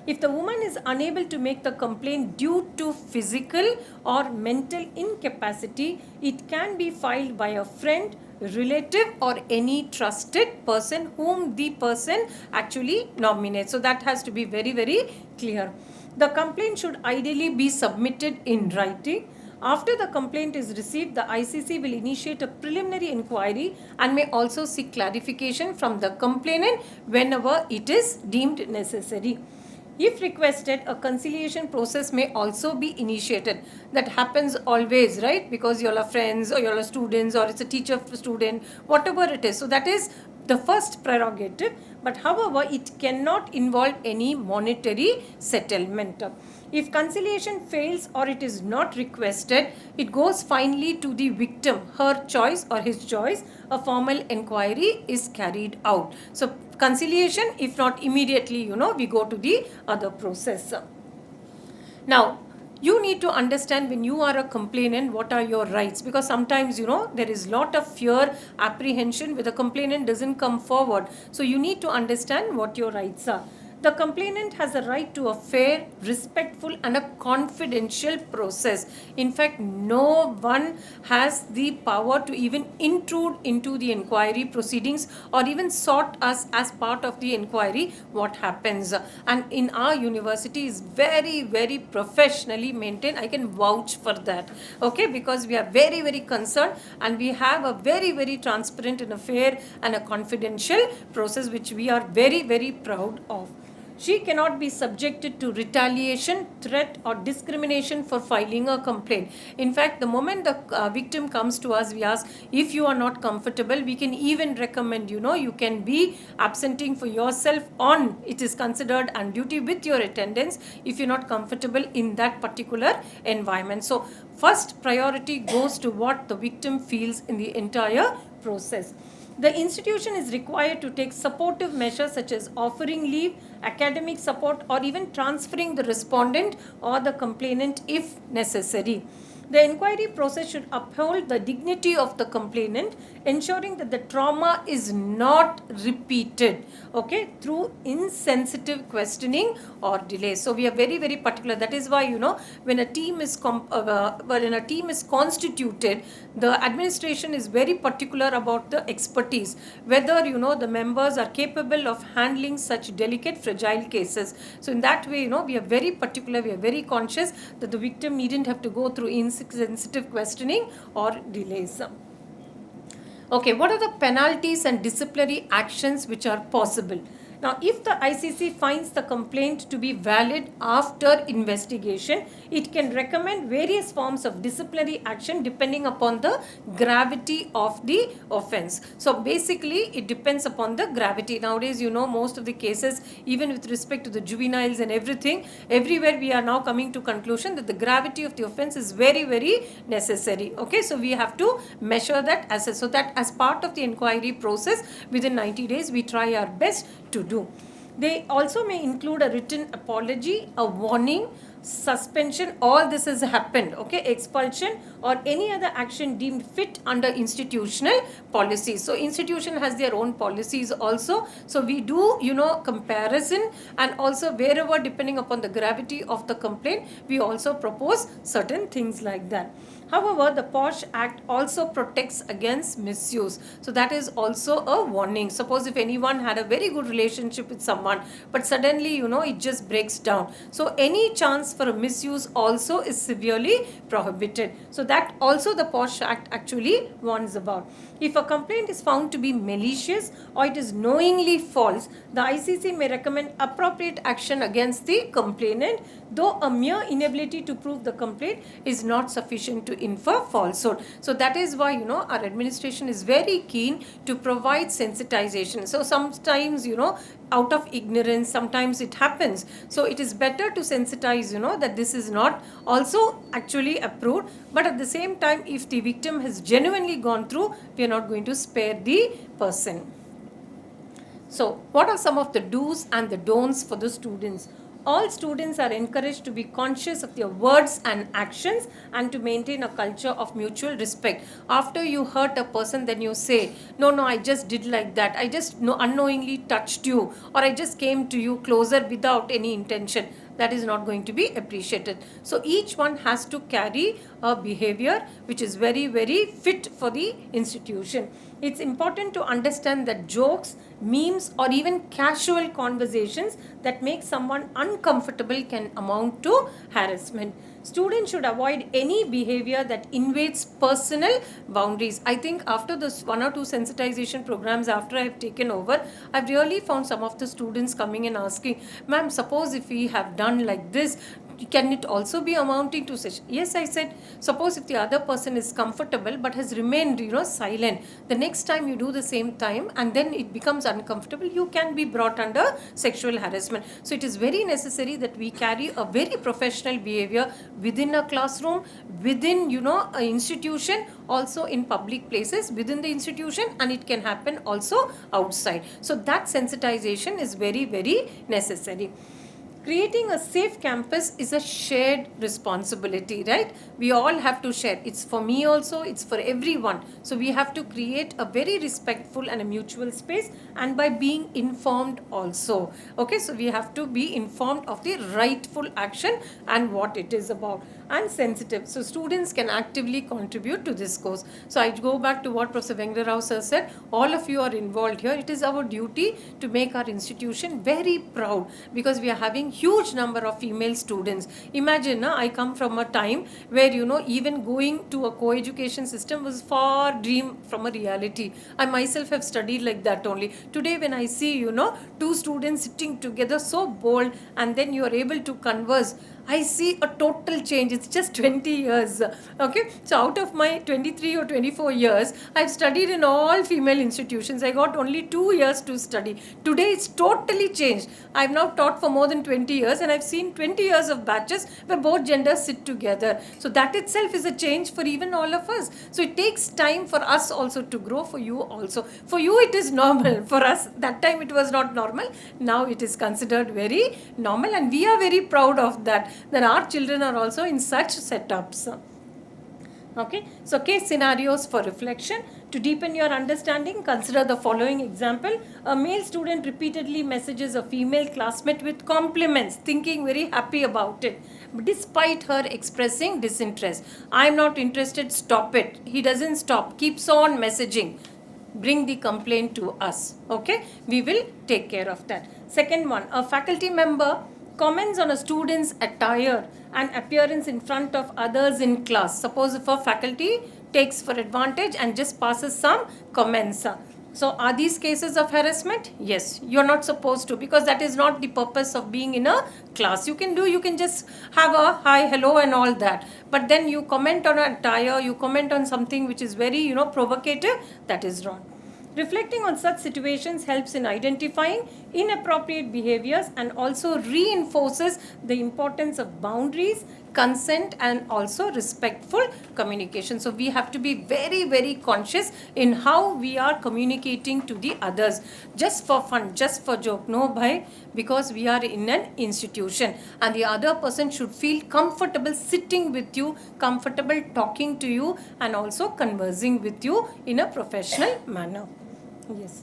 If the woman is unable to make the complaint due to physical or mental incapacity, it can be filed by a friend, relative or any trusted person whom the person actually nominates. So that has to be very, very clear. The complaint should ideally be submitted in writing. After the complaint is received, the ICC will initiate a preliminary inquiry and may also seek clarification from the complainant whenever it is deemed necessary. If requested, a conciliation process may also be initiated. That happens always, right? Because you all are friends or you all are students or it's a teacher student, whatever it is. So that is the first prerogative. But however, it cannot involve any monetary settlement. If conciliation fails or it is not requested, it goes finally to the victim, her choice or his choice. A formal inquiry is carried out. So conciliation, if not immediately, we go to the other process. Now, you need to understand when you are a complainant what are your rights, because sometimes there is lot of fear, apprehension where the complainant doesn't come forward. So you need to understand what your rights are. The complainant has a right to a fair, respectful and a confidential process. In fact, no one has the power to even intrude into the inquiry proceedings or even sort us as part of the inquiry what happens. And in our university is very, very professionally maintained. I can vouch for that. Okay, because we are very, very concerned and we have a very, very transparent and a fair and a confidential process which we are very, very proud of. She cannot be subjected to retaliation, threat or discrimination for filing a complaint. In fact, the moment the victim comes to us, we ask, if you are not comfortable, we can even recommend, you can be absenting for yourself on, it is considered on duty with your attendance if you're not comfortable in that particular environment. So, first priority goes to what the victim feels in the entire process. The institution is required to take supportive measures such as offering leave, academic support, or even transferring the respondent or the complainant if necessary. The inquiry process should uphold the dignity of the complainant, ensuring that the trauma is not repeated, okay, through insensitive questioning or delay. So we are very, very particular. That is why, when a team is constituted, the administration is very particular about the expertise, whether, the members are capable of handling such delicate, fragile cases. So in that way, we are very particular, we are very conscious that the victim needn't have to go through insensitive questioning or delays. Okay, what are the penalties and disciplinary actions which are possible? Now, if the ICC finds the complaint to be valid after investigation, it can recommend various forms of disciplinary action depending upon the gravity of the offense. So, basically, it depends upon the gravity. Nowadays, most of the cases, even with respect to the juveniles and everything, everywhere we are now coming to conclusion that the gravity of the offense is very, very necessary. Okay, so we have to measure that so that as part of the inquiry process, within 90 days, we try our best to do. They also may include a written apology, a warning, suspension, all this has happened, okay, expulsion or any other action deemed fit under institutional policies. So institution has their own policies also. So we do, comparison, and also wherever depending upon the gravity of the complaint, we also propose certain things like that. However, the Posh Act also protects against misuse. So that is also a warning. Suppose if anyone had a very good relationship with someone, but suddenly, it just breaks down. So any chance for a misuse also is severely prohibited. So that also the Posh Act actually warns about. If a complaint is found to be malicious or it is knowingly false, the ICC may recommend appropriate action against the complainant, though a mere inability to prove the complaint is not sufficient to infer falsehood. So that is why, our administration is very keen to provide sensitization. So sometimes, out of ignorance, sometimes it happens. So it is better to sensitize, that this is not also actually approved. But at the same time, if the victim has genuinely gone through, we are not going to spare the person. So what are some of the do's and the don'ts for the students? All students are encouraged to be conscious of their words and actions and to maintain a culture of mutual respect. After you hurt a person, then you say, no, I just did like that. I just unknowingly touched you, or I just came to you closer without any intention. That is not going to be appreciated. So each one has to carry a behavior which is very, very fit for the institution. It's important to understand that jokes, memes, or even casual conversations that make someone uncomfortable can amount to harassment. Students should avoid any behavior that invades personal boundaries. I think after this 1 or 2 sensitization programs after I've taken over, I've really found some of the students coming and asking, ma'am, suppose if we have done like this, can it also be amounting to such? Yes, I said, suppose if the other person is comfortable but has remained, silent, the next time you do the same time and then it becomes uncomfortable, you can be brought under sexual harassment. So it is very necessary that we carry a very professional behavior within a classroom, within, an institution, also in public places within the institution, and it can happen also outside. So that sensitization is very, very necessary. Creating a safe campus is a shared responsibility, right? We all have to share. It's for me also, it's for everyone. So we have to create a very respectful and a mutual space, and by being informed also. Okay, so we have to be informed of the rightful action and what it is about, and sensitive. So students can actively contribute to this course. So I go back to what Professor Venkata Rao sir said. All of you are involved here. It is our duty to make our institution very proud, because we are having huge number of female students. Imagine, I come from a time where, even going to a co-education system was far dream from a reality. I myself have studied like that only. Today when I see, 2 students sitting together so bold, and then you are able to converse, I see a total change. It's just 20 years. Okay. So out of my 23 or 24 years, I've studied in all female institutions. I got only 2 years to study. Today it's totally changed. I've now taught for more than 20 years, and I've seen 20 years of batches where both genders sit together. So that itself is a change for even all of us. So it takes time for us also to grow, for you also. For you it is normal. For us, that time it was not normal. Now it is considered very normal, and we are very proud of that our children are also in such setups. Okay, so case scenarios for reflection. To deepen your understanding, consider the following example. A male student repeatedly messages a female classmate with compliments, thinking very happy about it, despite her expressing disinterest. I am not interested, stop it. He doesn't stop, keeps on messaging. Bring the complaint to us. Okay, we will take care of that. Second one, a faculty member comments on a student's attire and appearance in front of others in class. Suppose if a faculty takes for advantage and just passes some comments. So are these cases of harassment? Yes, you're not supposed to, because that is not the purpose of being in a class. You can just have a hi, hello and all that. But then you comment on an attire, you comment on something which is very, provocative, that is wrong. Reflecting on such situations helps in identifying inappropriate behaviors and also reinforces the importance of boundaries, consent, and also respectful communication. So we have to be very, very conscious in how we are communicating to the others. Just for fun, just for joke. No, bhai, because we are in an institution, and the other person should feel comfortable sitting with you, comfortable talking to you, and also conversing with you in a professional manner. Yes.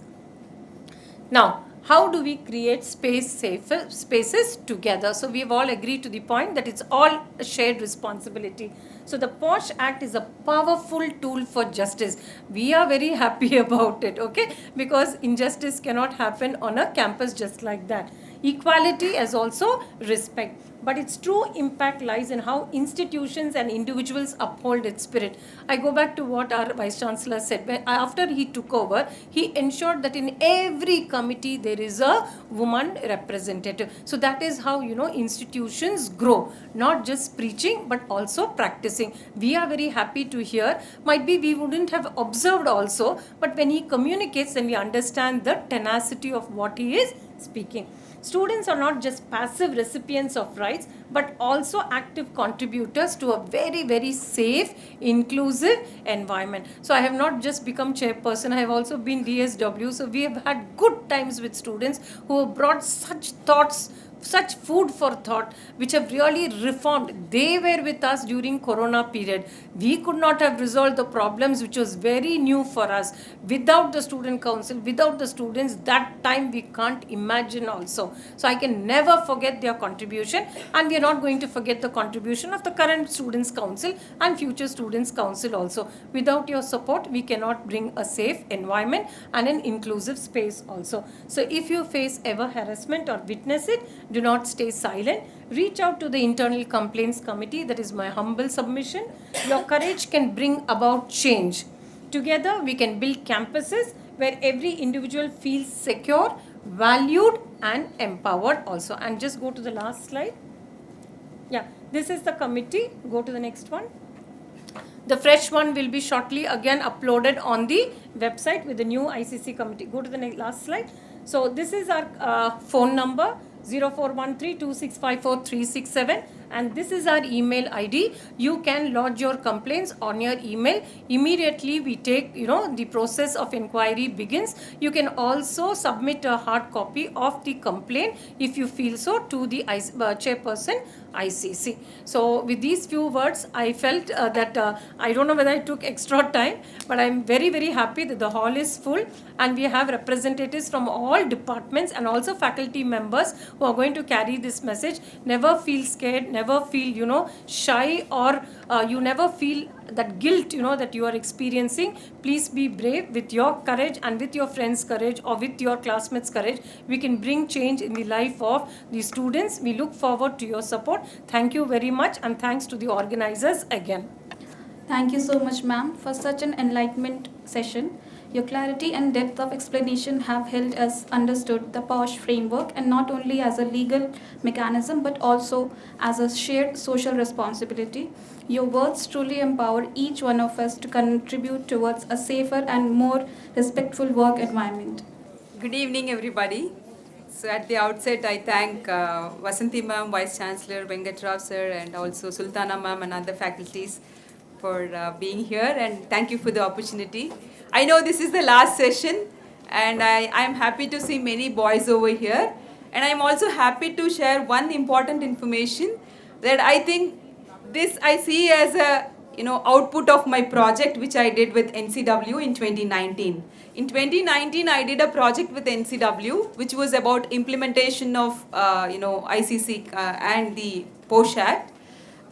Now, how do we create safer spaces together? So we've all agreed to the point that it's all a shared responsibility. So the Posh Act is a powerful tool for justice. We are very happy about it, okay? Because injustice cannot happen on a campus just like that. Equality as also respect. But its true impact lies in how institutions and individuals uphold its spirit. I go back to what our Vice Chancellor said. After he took over, he ensured that in every committee there is a woman representative. So that is how, institutions grow. Not just preaching, but also practicing. We are very happy to hear. Might be we wouldn't have observed also, but when he communicates, then we understand the tenacity of what he is speaking. Students are not just passive recipients of rights, but also active contributors to a very, very safe, inclusive environment. So I have not just become chairperson, I have also been DSW. So we have had good times with students who have brought such thoughts such food for thought, which have really reformed. They were with us during Corona period. We could not have resolved the problems, which was very new for us. Without the student council, without the students, that time we can't imagine also. So I can never forget their contribution, and we are not going to forget the contribution of the current students council and future students council also. Without your support, we cannot bring a safe environment and an inclusive space also. So if you face ever harassment or witness it, do not stay silent. Reach out to the internal complaints committee. That is my humble submission. Your courage can bring about change. Together we can build campuses where every individual feels secure, valued and empowered also. And just go to the last slide. Yeah, this is the committee. Go to the next one. The fresh one will be shortly again uploaded on the website with the new ICC committee. Go to the next, last slide. So this is our phone number 04132654 and this is our email ID. You can lodge your complaints on your email. Immediately we take, the process of inquiry begins. You can also submit a hard copy of the complaint if you feel so to the chairperson ICC. So with these few words, I felt that I don't know whether I took extra time, but I'm very, very happy that the hall is full and we have representatives from all departments and also faculty members who are going to carry this message. Never feel scared, never feel, shy, or you never feel that guilt, that you are experiencing. Please be brave. With your courage and with your friends' courage or with your classmates' courage, we can bring change in the life of the students. We look forward to your support. Thank you very much, and thanks to the organizers again. Thank you so much, ma'am, for such an enlightenment session. Your clarity and depth of explanation have helped us understood the Posh framework, and not only as a legal mechanism but also as a shared social responsibility. Your words truly empower each one of us to contribute towards a safer and more respectful work environment. Good evening, everybody. So at the outset, I thank Vasanthi ma'am, Vice Chancellor, Venkatrao sir, and also Sultana ma'am and other faculties for being here, and thank you for the opportunity. I know this is the last session, and I am happy to see many boys over here, and I am also happy to share one important information that I think this I see as a output of my project which I did with NCW in 2019. In 2019, I did a project with NCW which was about implementation of ICC and the Posh Act.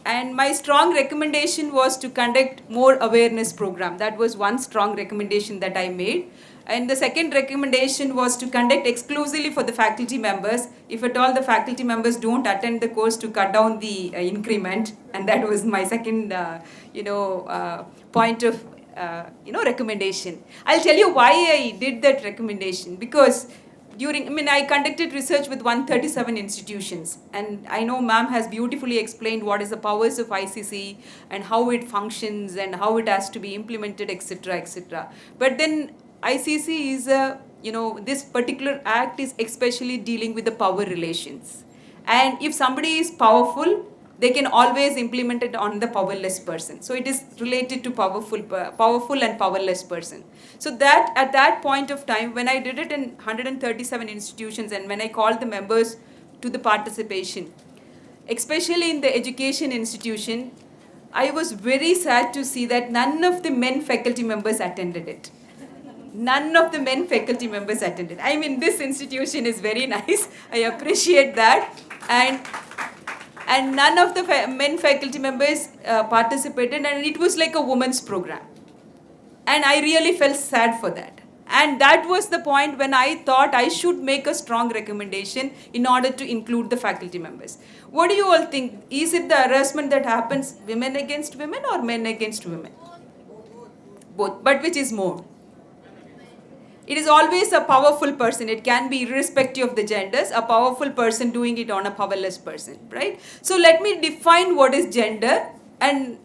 And my strong recommendation was to conduct more awareness program. That was one strong recommendation that I made. And the second recommendation was to conduct exclusively for the faculty members. If at all the faculty members don't attend the course, to cut down the increment. And that was my second, point of, recommendation. I'll tell you why I did that recommendation. Because I conducted research with 137 institutions, and I know ma'am has beautifully explained what is the powers of ICC and how it functions and how it has to be implemented, etc., etc. But then ICC is this particular act is especially dealing with the power relations, and if somebody is powerful, they can always implement it on the powerless person. So it is related to powerful and powerless person. So that at that point of time, when I did it in 137 institutions and when I called the members to the participation, especially in the education institution, I was very sad to see that none of the men faculty members attended it. None of the men faculty members attended. I mean, this institution is very nice. I appreciate that. And none of the men faculty members participated, and it was like a women's program. And I really felt sad for that. And that was the point when I thought I should make a strong recommendation in order to include the faculty members. What do you all think? Is it the harassment that happens women against women or men against women? Both. But which is more? It is always a powerful person. It can be irrespective of the genders, a powerful person doing it on a powerless person, right? So let me define what is gender. And,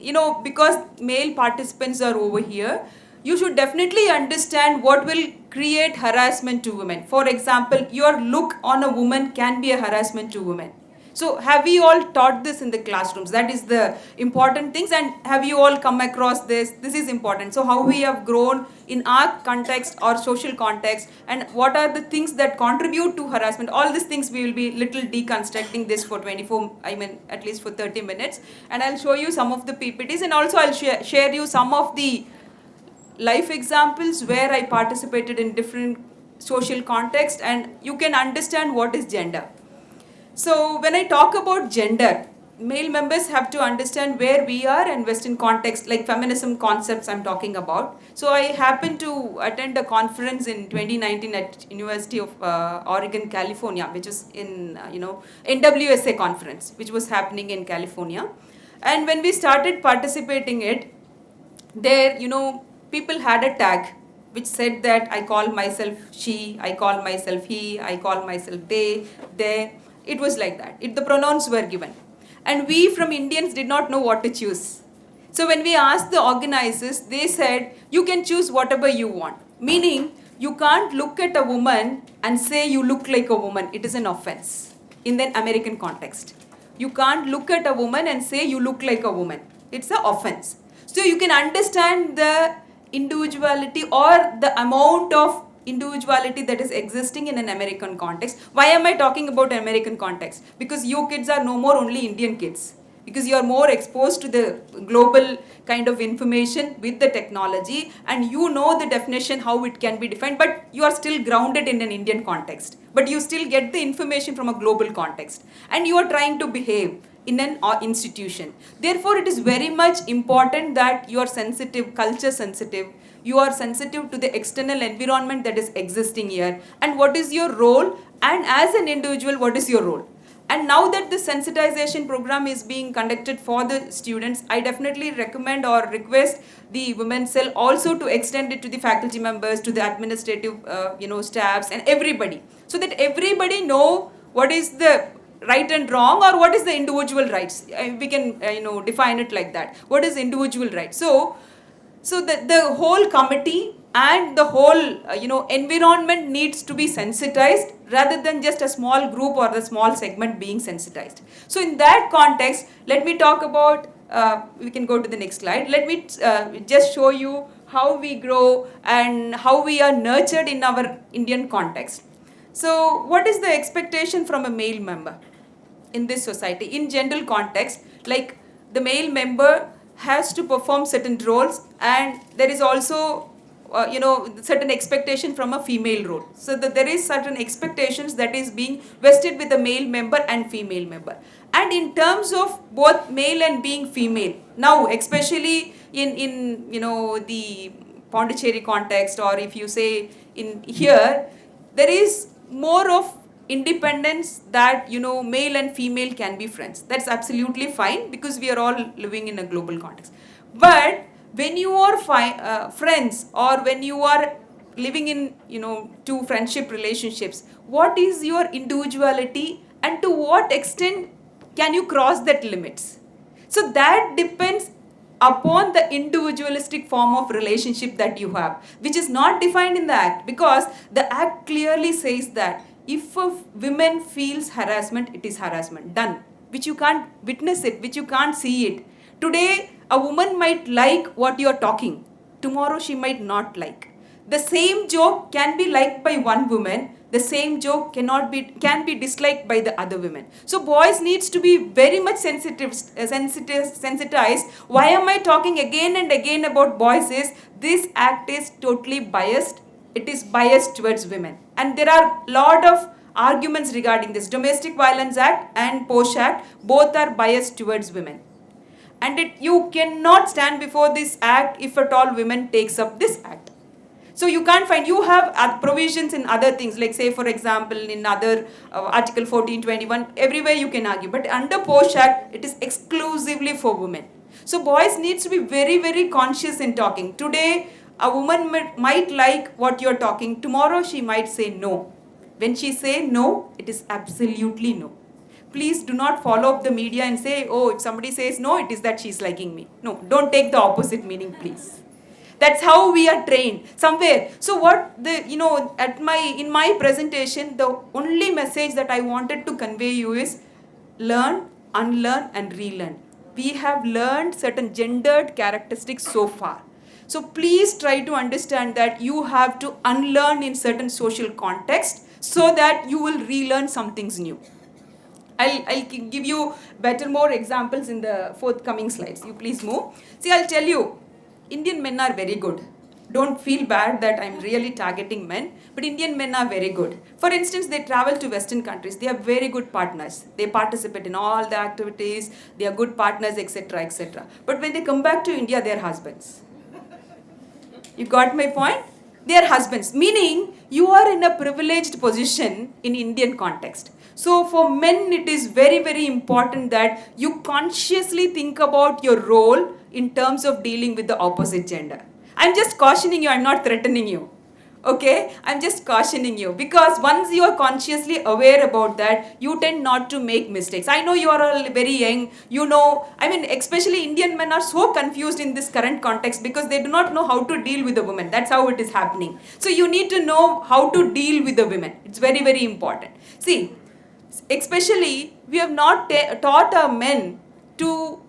because male participants are over here, you should definitely understand what will create harassment to women. For example, your look on a woman can be a harassment to women. So have you all taught this in the classrooms? That is the important things. And have you all come across this? This is important. So how we have grown in our context or social context, and what are the things that contribute to harassment? All these things we will be little deconstructing this for at least for 30 minutes. And I'll show you some of the PPTs, and also I'll share you some of the life examples where I participated in different social context, and you can understand what is gender. So when I talk about gender, male members have to understand where we are and Western context, like feminism concepts I'm talking about. So I happened to attend a conference in 2019 at University of Oregon, California, which is in, NWSA conference, which was happening in California. And when we started participating it, there, people had a tag which said that I call myself she, I call myself he, I call myself they. It was like that. The pronouns were given. And we from Indians did not know what to choose. So when we asked the organizers, they said, you can choose whatever you want. Meaning, you can't look at a woman and say you look like a woman. It is an offense in the American context. You can't look at a woman and say you look like a woman. It's an offense. So you can understand the individuality or the amount of individuality that is existing in an American context. Why am I talking about American context? Because you kids are no more only Indian kids. Because you are more exposed to the global kind of information with the technology, and you know the definition, how it can be defined, but you are still grounded in an Indian context. But you still get the information from a global context. And you are trying to behave in an institution. Therefore, it is very much important that you are sensitive, culture sensitive, you are sensitive to the external environment that is existing here, and what is your role, and as an individual, what is your role. And now that the sensitization program is being conducted for the students, I definitely recommend or request the women's cell also to extend it to the faculty members, to the administrative staffs and everybody, so that everybody know what is the right and wrong, or what is the individual rights. We can define it like that. What is individual right? So the whole committee and the whole environment needs to be sensitized, rather than just a small group or the small segment being sensitized. So in that context, let me talk about, we can go to the next slide. Let me just show you how we grow and how we are nurtured in our Indian context. So what is the expectation from a male member in this society? In general context, like the male member has to perform certain roles, and there is also certain expectation from a female role. So that there is certain expectations that is being vested with the male member and female member. And in terms of both male and being female, now especially in the Pondicherry context, or if you say in here, there is more of independence that male and female can be friends. That's absolutely fine, because we are all living in a global context. But when you are friends, or when you are living in two friendship relationships, what is your individuality, and to what extent can you cross that limits? So that depends upon the individualistic form of relationship that you have, which is not defined in the act, because the act clearly says that if a woman feels harassment, it is harassment done, which you can't witness it, which you can't see it. Today, a woman might like what you're talking. Tomorrow, she might not like. The same joke can be liked by one woman. The same joke can be disliked by the other women. So boys needs to be very much sensitized. Why am I talking again and again about boys? Is this act is totally biased. It is biased towards women. And there are a lot of arguments regarding this. Domestic Violence Act and Posh Act, both are biased towards women. And you cannot stand before this act if at all women takes up this act. So you can't find, you have provisions in other things, like say for example in other Article 1421, everywhere you can argue. But under Posh Act, it is exclusively for women. So boys needs to be very, very conscious in talking. Today, a woman might like what you're talking. Tomorrow, she might say no. When she say no, it is absolutely no. Please do not follow up the media and say, oh, if somebody says no, it is that she's liking me. No, don't take the opposite meaning, please. That's how we are trained somewhere. So what in my presentation, the only message that I wanted to convey you is, learn, unlearn, and relearn. We have learned certain gendered characteristics so far. So please try to understand that you have to unlearn in certain social context so that you will relearn some things new. I'll give you better more examples in the forthcoming slides. You please move. See, I'll tell you, Indian men are very good. Don't feel bad that I'm really targeting men, but Indian men are very good. For instance, they travel to Western countries. They are very good partners. They participate in all the activities. They are good partners, etc., etc. But when they come back to India, they are husbands. You got my point? They are husbands, meaning you are in a privileged position in Indian context. So for men, it is very, very important that you consciously think about your role in terms of dealing with the opposite gender. I'm just cautioning you, I'm not threatening you. Okay, I'm just cautioning you, because once you are consciously aware about that, you tend not to make mistakes. I know you are all very young, especially Indian men are so confused in this current context because they do not know how to deal with the women. That's how it is happening. So you need to know how to deal with the women. It's very, very important. See, especially we have not taught our men to,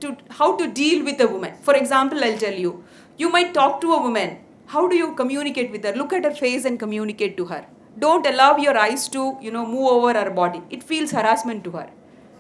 to how to deal with a woman. For example, I'll tell you, you might talk to a woman. How do you communicate with her? Look at her face and communicate to her. Don't allow your eyes to, move over her body. It feels harassment to her.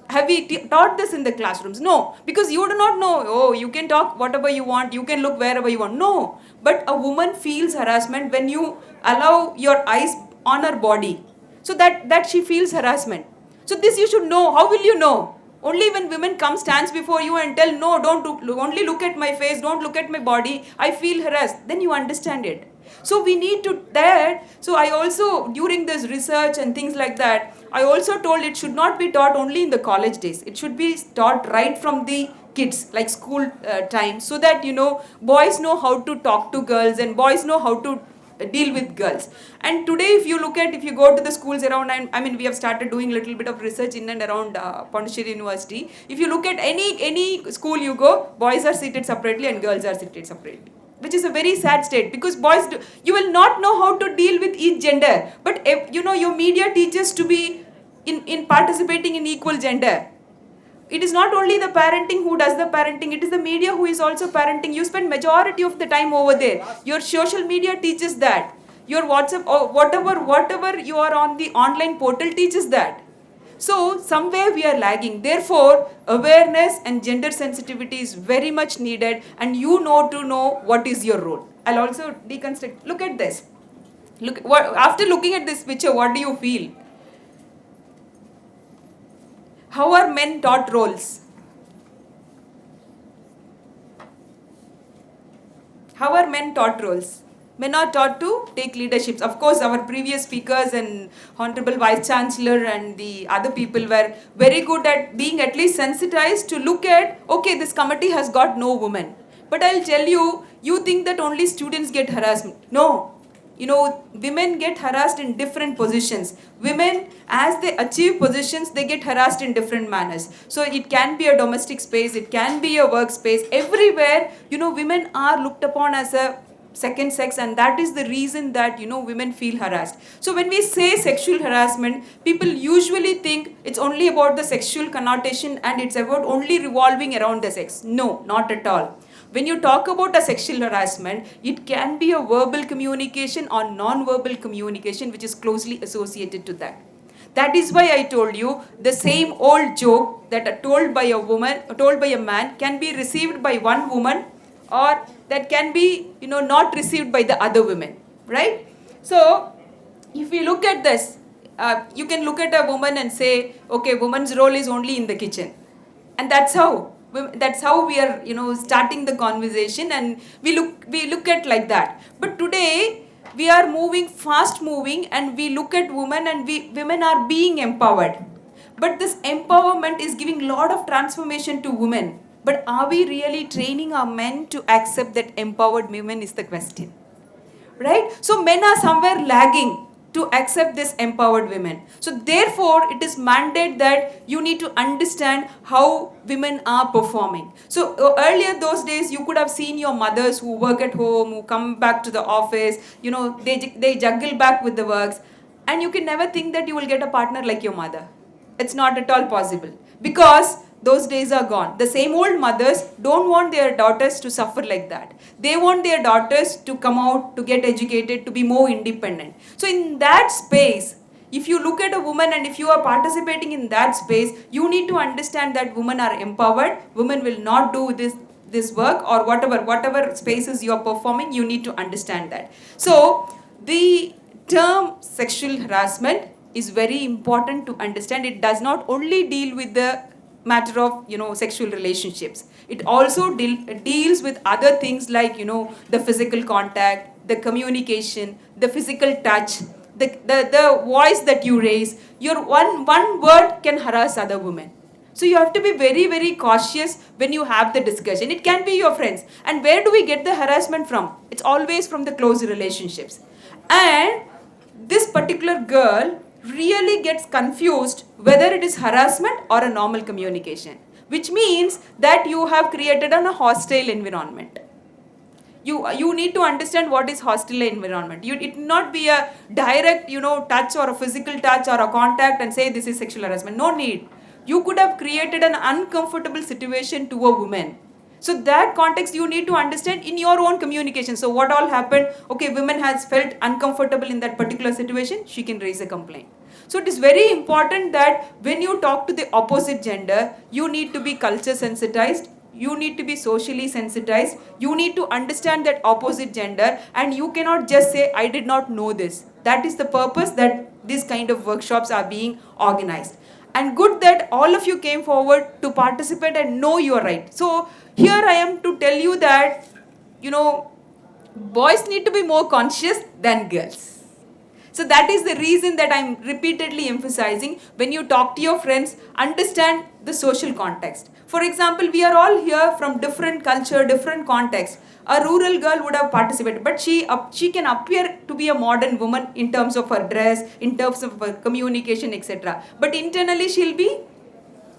Have we taught this in the classrooms? No, because you do not know, oh, you can talk whatever you want, you can look wherever you want. No, but a woman feels harassment when you allow your eyes on her body. So that she feels harassment. So this you should know. How will you know? Only when women come, stands before you and tell, no, only look at my face, don't look at my body, I feel harassed. Then you understand it. So we need to that. So I also, during this research and things like that, I also told it should not be taught only in the college days. It should be taught right from the kids, like school time, so that, boys know how to talk to girls and boys know how to deal with girls. And today, if you go to the schools around, we have started doing a little bit of research in and around Pondicherry University. If you look at any school you go, boys are seated separately and girls are seated separately, which is a very sad state, because you will not know how to deal with each gender. But your media teaches to be in participating in equal gender. It is not only the parenting who does the parenting, it is the media who is also parenting. You spend majority of the time over there. Your social media teaches that. Your WhatsApp or whatever you are on the online portal teaches that. So somewhere we are lagging. Therefore, awareness and gender sensitivity is very much needed, and you know to know what is your role. I'll also deconstruct. Look at this. After looking at this picture, what do you feel? How are men taught roles? How are men taught roles? Men are taught to take leaderships. Of course, our previous speakers and Honorable Vice Chancellor and the other people were very good at being at least sensitized to look at, okay, this committee has got no women. But I'll tell you, you think that only students get harassment. No. Women get harassed in different positions. Women, as they achieve positions, they get harassed in different manners. So it can be a domestic space, it can be a workspace. Everywhere, women are looked upon as a second sex, and that is the reason that, women feel harassed. So when we say sexual harassment, people usually think it's only about the sexual connotation and it's about only revolving around the sex. No, not at all. When you talk about a sexual harassment, it can be a verbal communication or non-verbal communication which is closely associated to that. That is why I told you the same old joke that are told by a man can be received by one woman, or that can be, not received by the other women, right? So if you look at this, you can look at a woman and say, okay, woman's role is only in the kitchen. And that's how we are, starting the conversation, and we look at like that. But today we are fast moving, and we look at women, and women are being empowered. But this empowerment is giving a lot of transformation to women. But are we really training our men to accept that empowered women is the question, right? So men are somewhere lagging to accept this empowered women. So therefore, it is mandate that you need to understand how women are performing. So earlier those days, you could have seen your mothers who work at home, who come back to the office, they juggle back with the works, and you can never think that you will get a partner like your mother. It's not at all possible because those days are gone. The same old mothers don't want their daughters to suffer like that. They want their daughters to come out, to get educated, to be more independent. So in that space, if you look at a woman and if you are participating in that space, you need to understand that women are empowered. Women will not do this work or whatever spaces you are performing, you need to understand that. So the term sexual harassment is very important to understand. It does not only deal with the matter of sexual relationships. It also deals with other things like the physical contact, the communication, the physical touch, the voice that you raise. Your one word can harass other women. So you have to be very, very cautious when you have the discussion. It can be your friends. And where do we get the harassment from? It's always from the close relationships. And this particular girl really gets confused whether it is harassment or a normal communication, which means that you have created a hostile environment. You need to understand what is hostile environment. It not be a direct touch or a physical touch or a contact and say this is sexual harassment. No need. You could have created an uncomfortable situation to a woman. So that context you need to understand in your own communication. So what all happened? Okay, woman has felt uncomfortable in that particular situation, she can raise a complaint. So it is very important that when you talk to the opposite gender, you need to be culture sensitized, you need to be socially sensitized, you need to understand that opposite gender, and you cannot just say, I did not know this. That is the purpose that these kind of workshops are being organized. And good that all of you came forward to participate and know your right. So here I am to tell you that, boys need to be more conscious than girls. So that is the reason that I'm repeatedly emphasizing, when you talk to your friends, understand the social context. For example, we are all here from different culture, different context. A rural girl would have participated, but she can appear to be a modern woman in terms of her dress, in terms of her communication, etc. But internally she'll be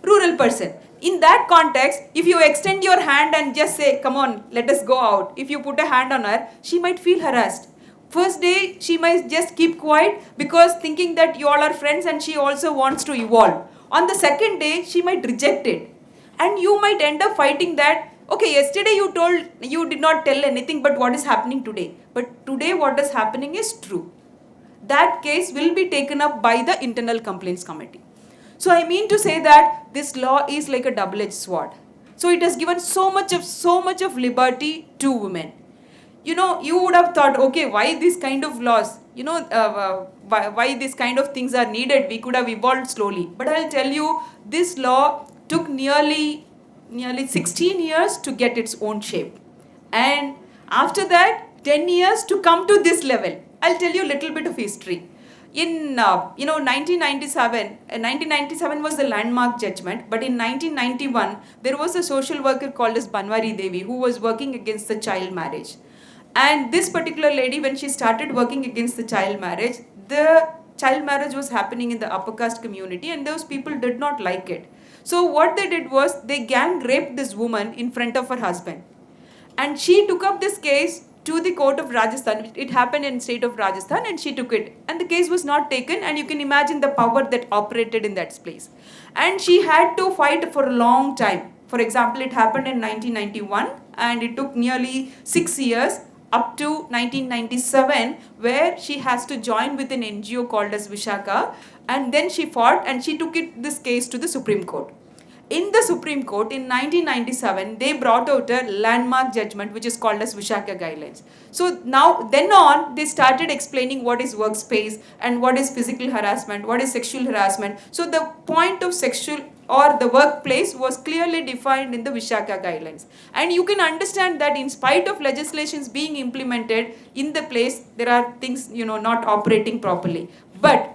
rural person. In that context, if you extend your hand and just say, come on, let us go out, if you put a hand on her, she might feel harassed. First day, she might just keep quiet because thinking that you all are friends and she also wants to evolve. On the second day, she might reject it. And you might end up fighting that, okay, yesterday you did not tell anything, but what is happening today? But today what is happening is true. That case will be taken up by the internal complaints committee. So I mean to say that this law is like a double-edged sword. So it has given so much of liberty to women. You would have thought, okay, why this kind of laws? Why this kind of things are needed? We could have evolved slowly. But I'll tell you, this law took nearly 16 years to get its own shape. And after that, 10 years to come to this level. I'll tell you a little bit of history. In 1997 was the landmark judgment, but in 1991, there was a social worker called as Banwari Devi who was working against the child marriage. And this particular lady, when she started working against the child marriage was happening in the upper caste community and those people did not like it. So what they did was, they gang raped this woman in front of her husband. And she took up this case to the court of Rajasthan. It happened in state of Rajasthan and she took it. And the case was not taken, and you can imagine the power that operated in that place. And she had to fight for a long time. For example, it happened in 1991 and it took nearly 6 years up to 1997, where she has to join with an NGO called as Vishaka, and then she fought and she took this case to the Supreme Court. In the Supreme Court in 1997, they brought out a landmark judgment which is called as Vishaka Guidelines. So then on, they started explaining what is workspace and what is physical harassment, what is sexual harassment. So the point of sexual or the workplace was clearly defined in the Vishaka Guidelines. And you can understand that in spite of legislations being implemented in the place, there are things not operating properly. But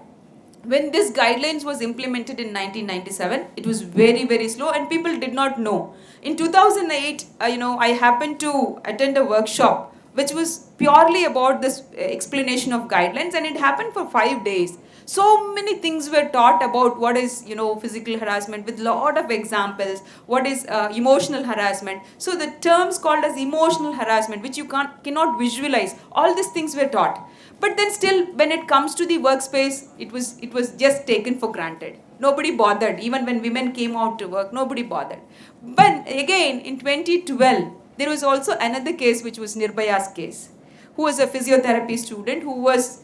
when this guidelines was implemented in 1997, it was very, very slow and people did not know. In 2008, I happened to attend a workshop which was purely about this explanation of guidelines, and it happened for 5 days. So many things were taught about what is, physical harassment with lot of examples, what is emotional harassment. So the terms called as emotional harassment, which you cannot visualize, all these things were taught. But then still, when it comes to the workspace, it was just taken for granted. Nobody bothered. Even when women came out to work, nobody bothered. But again, in 2012, there was also another case, which was Nirbhaya's case, who was a physiotherapy student who was,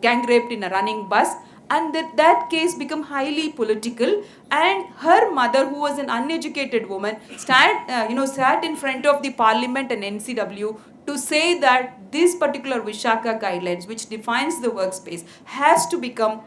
gang raped in a running bus. And that case became highly political. And her mother, who was an uneducated woman, sat in front of the parliament and NCW to say that this particular Vishaka guidelines, which defines the workspace, has to become,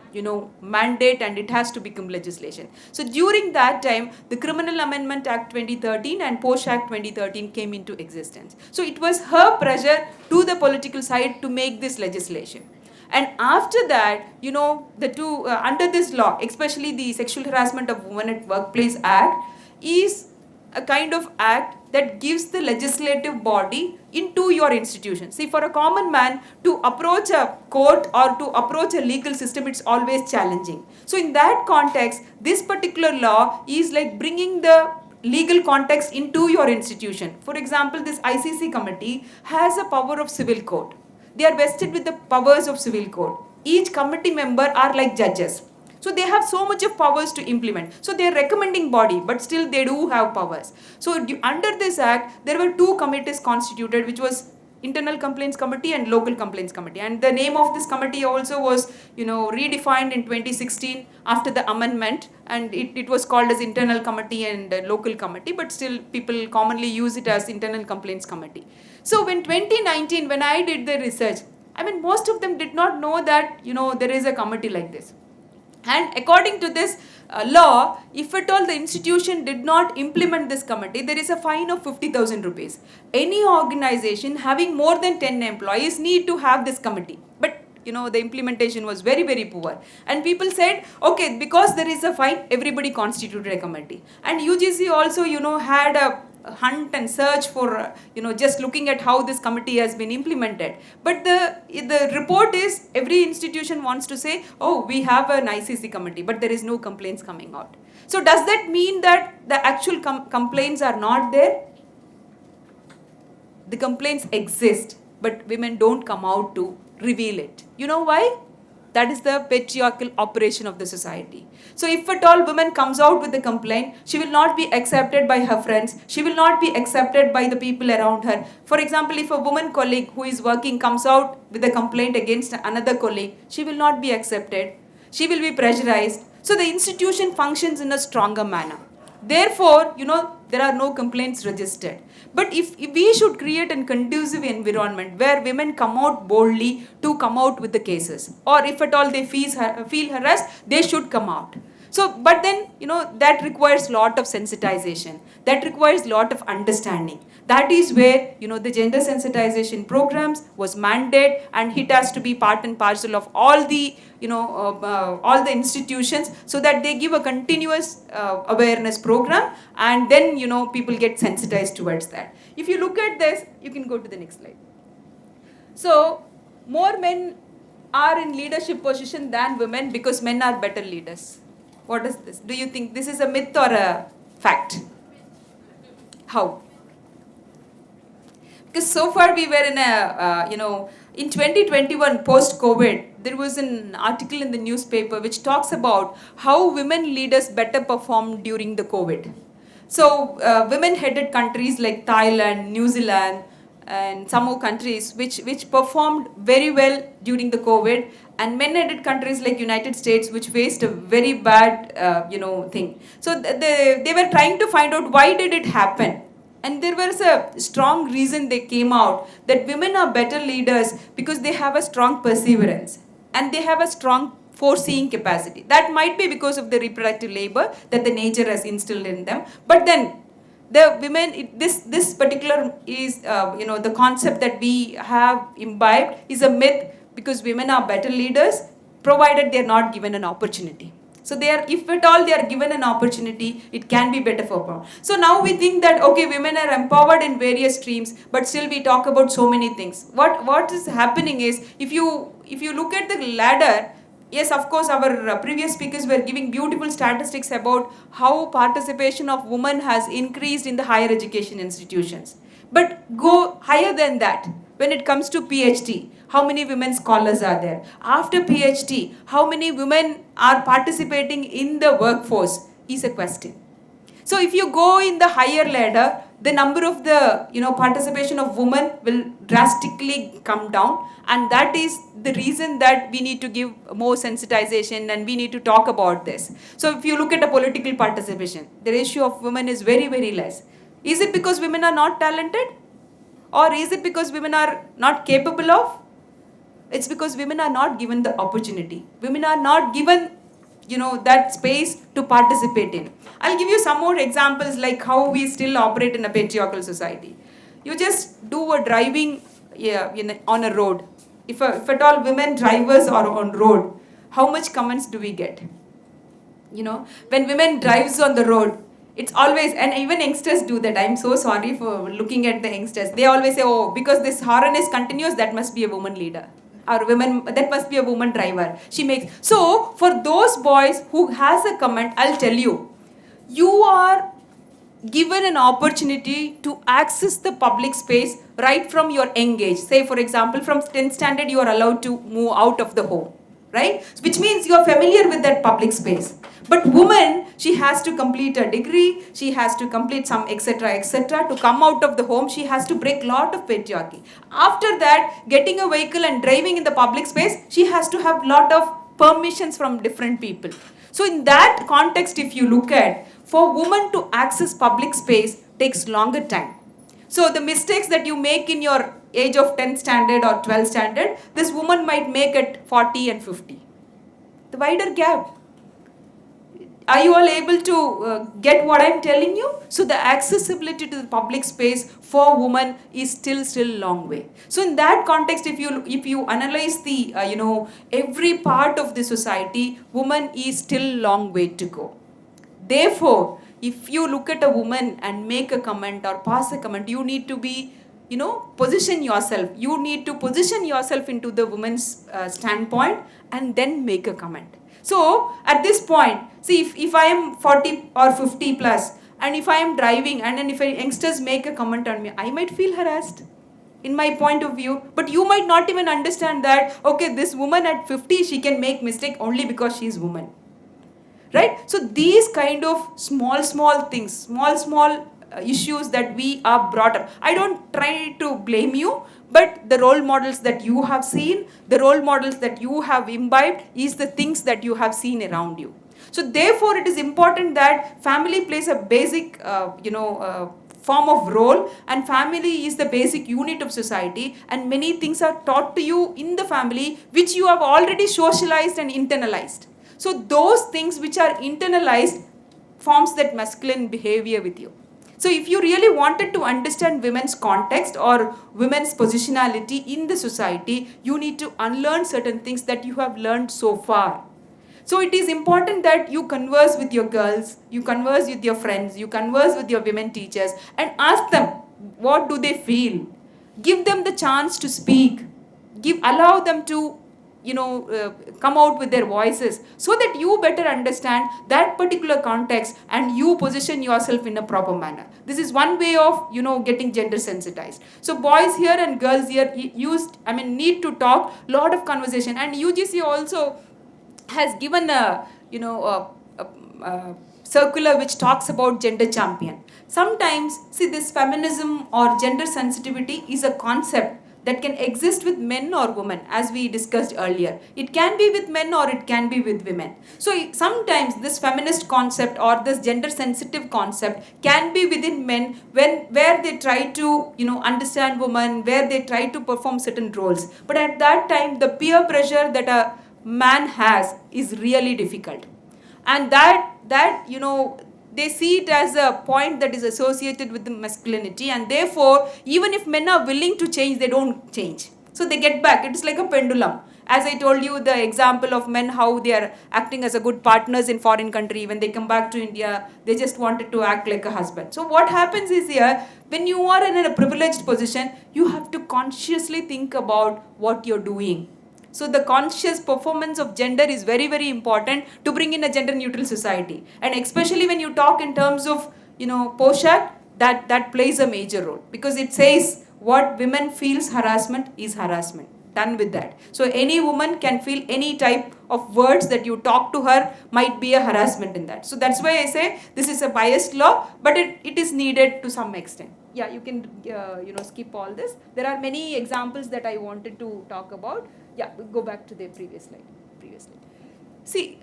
mandate, and it has to become legislation. So during that time, the Criminal Amendment Act 2013 and Posh Act 2013 came into existence. So it was her pressure to the political side to make this legislation. And after that, the two, under this law, especially the Sexual Harassment of Women at Workplace Act, is a kind of act that gives the legislative body into your institution. See, for a common man to approach a court or to approach a legal system, it's always challenging. So in that context, this particular law is like bringing the legal context into your institution. For example, this ICC committee has a power of civil court. They are vested with the powers of civil court. Each committee member are like judges. So they have so much of powers to implement. So they are recommending body, but still they do have powers. So under this act, there were two committees constituted, which was Internal Complaints Committee and Local Complaints Committee. And the name of this committee also was, redefined in 2016 after the amendment. And it was called as Internal Committee and Local Committee, but still people commonly use it as Internal Complaints Committee. So in 2019, when I did the research, most of them did not know that, there is a committee like this. And according to this law, if at all the institution did not implement this committee, there is a fine of 50,000 rupees. Any organization having more than 10 employees need to have this committee. But the implementation was very, very poor. And people said, okay, because there is a fine, everybody constituted a committee. And UGC also, had a hunt and search for, just looking at how this committee has been implemented. But the report is, every institution wants to say, oh, we have an ICC committee, but there is no complaints coming out. So does that mean that the actual complaints are not there? The complaints exist, but women don't come out to reveal it. You know why? That is the patriarchal operation of the society. So if at all women comes out with a complaint, she will not be accepted by her friends. She will not be accepted by the people around her. For example, if a woman colleague who is working comes out with a complaint against another colleague, she will not be accepted. She will be pressurized. So the institution functions in a stronger manner. Therefore, there are no complaints registered. But if we should create a conducive environment where women come out boldly to come out with the cases, or if at all they feel harassed, they should come out. So, but then, that requires lot of sensitization. That requires lot of understanding. That is where, the gender sensitization programs was mandated, and it has to be part and parcel of all the, all the institutions, so that they give a continuous awareness program, and then, people get sensitized towards that. If you look at this, you can go to the next slide. So, more men are in leadership position than women because men are better leaders. What is this? Do you think this is a myth or a fact? How? Because so far we were in a, in 2021 post-COVID, there was an article in the newspaper which talks about how women leaders better performed during the COVID. So women-headed countries like Thailand, New Zealand, and some more countries which performed very well during the COVID, and men-headed countries like United States which faced a very bad thing. So they were trying to find out why did it happen. And there was a strong reason they came out that women are better leaders because they have a strong perseverance and they have a strong foreseeing capacity. That might be because of the reproductive labor that the nature has instilled in them. But then the women, this particular is, the concept that we have imbibed is a myth, because women are better leaders provided they are not given an opportunity. So they are, if at all they are given an opportunity, it can be better for them. So now we think that, okay, women are empowered in various streams, but still we talk about so many things. What is happening is, if you look at the ladder, Yes, of course, our previous speakers were giving beautiful statistics about how participation of women has increased in the higher education institutions. But go higher than that. When it comes to PhD, how many women scholars are there? After PhD, how many women are participating in the workforce is a question. So if you go in the higher ladder, the number of the participation of women will drastically come down, and that is the reason that we need to give more sensitization and we need to talk about this. So if you look at a political participation, the ratio of women is very, very less. Is it because women are not talented? Or is it because women are not capable of? It's because women are not given the opportunity. Women are not given that space to participate in. I'll give you some more examples like how we still operate in a patriarchal society. You just do a driving on a road. If at all women drivers are on road, how much comments do we get? When women drives on the road, it's always, and even youngsters do that. I'm so sorry for looking at the youngsters. They always say, oh, because this horn is continuous, that must be a woman leader. Or women, that must be a woman driver. She makes. So, for those boys who has a comment, I'll tell you, you are given an opportunity to access the public space right from your young age. Say, for example, from 10th standard, you are allowed to move out of the home, right? Which means you are familiar with that public space. But woman, she has to complete a degree, she has to complete some etc. To come out of the home, she has to break lot of patriarchy. After that, getting a vehicle and driving in the public space, she has to have lot of permissions from different people. So in that context, if you look at, for women to access public space takes longer time. So the mistakes that you make in your age of 10th standard or 12th standard, this woman might make at 40 and 50. The wider gap. Are you all able to get what I'm telling you? So the accessibility to the public space for women is still long way. So in that context, if you analyze the every part of the society, woman is still long way to go. Therefore, if you look at a woman and make a comment or pass a comment, you need to be position yourself. You need to position yourself into the woman's standpoint and then make a comment. So at this point, see, if I am 40 or 50 plus, and if I am driving, and then if youngsters make a comment on me, I might feel harassed in my point of view. But you might not even understand that, okay, this woman at 50, she can make mistake only because she is woman. Right? So these kind of small things, small issues that we are brought up. I don't try to blame you, but the role models that you have seen, the role models that you have imbibed is the things that you have seen around you. So therefore, it is important that family plays a basic, form of role, and family is the basic unit of society, and many things are taught to you in the family which you have already socialized and internalized. So those things which are internalized forms that masculine behavior with you. So if you really wanted to understand women's context or women's positionality in the society, you need to unlearn certain things that you have learned so far. So it is important that you converse with your girls, you converse with your friends, you converse with your women teachers and ask them what do they feel. Give them the chance to speak. Allow them to come out with their voices so that you better understand that particular context and you position yourself in a proper manner. This is one way of getting gender sensitized. So boys here and girls here need to talk, lot of conversation, and UGC also has given a circular which talks about gender champion. Sometimes, see, this feminism or gender sensitivity is a concept that can exist with men or women, as we discussed earlier. It can be with men or it can be with women. So sometimes this feminist concept or this gender sensitive concept can be within men where they try to understand women, where they try to perform certain roles. But at that time, the peer pressure that a man has is really difficult. And that they see it as a point that is associated with the masculinity, and therefore even if men are willing to change, they don't change. So they get back. It is like a pendulum. As I told you, the example of men, how they are acting as a good partners in foreign country. When they come back to India, they just wanted to act like a husband. So what happens is here, when you are in a privileged position, you have to consciously think about what you're doing. So the conscious performance of gender is very, very important to bring in a gender neutral society. And especially when you talk in terms of, Posh Act, that plays a major role, because it says what women feels harassment is harassment. Done with that. So any woman can feel any type of words that you talk to her might be a harassment in that. So that's why I say this is a biased law, but it is needed to some extent. Yeah, you can skip all this. There are many examples that I wanted to talk about. Yeah, we'll go back to the previous slide. See,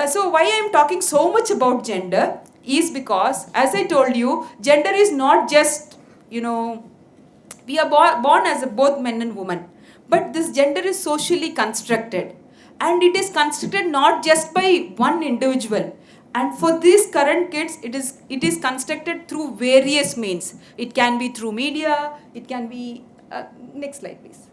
so why I am talking so much about gender is because, as I told you, gender is not just, we are born as both men and women. But this gender is socially constructed. And it is constructed not just by one individual. And for these current kids, it is constructed through various means. It can be through media, it can be, next slide please.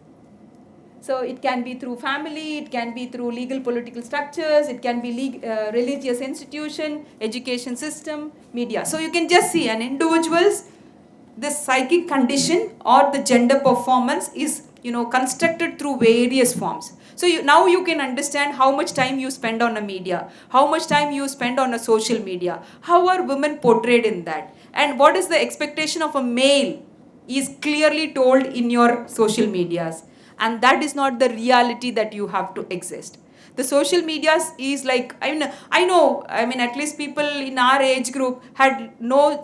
So it can be through family, it can be through legal political structures, it can be religious institution, education system, media. So you can just see an individual's the psychic condition or the gender performance is constructed through various forms. So now you can understand how much time you spend on a media, how much time you spend on a social media, how are women portrayed in that, and what is the expectation of a male is clearly told in your social medias, and that is not the reality that you have to exist. The social media is like, I know, at least people in our age group had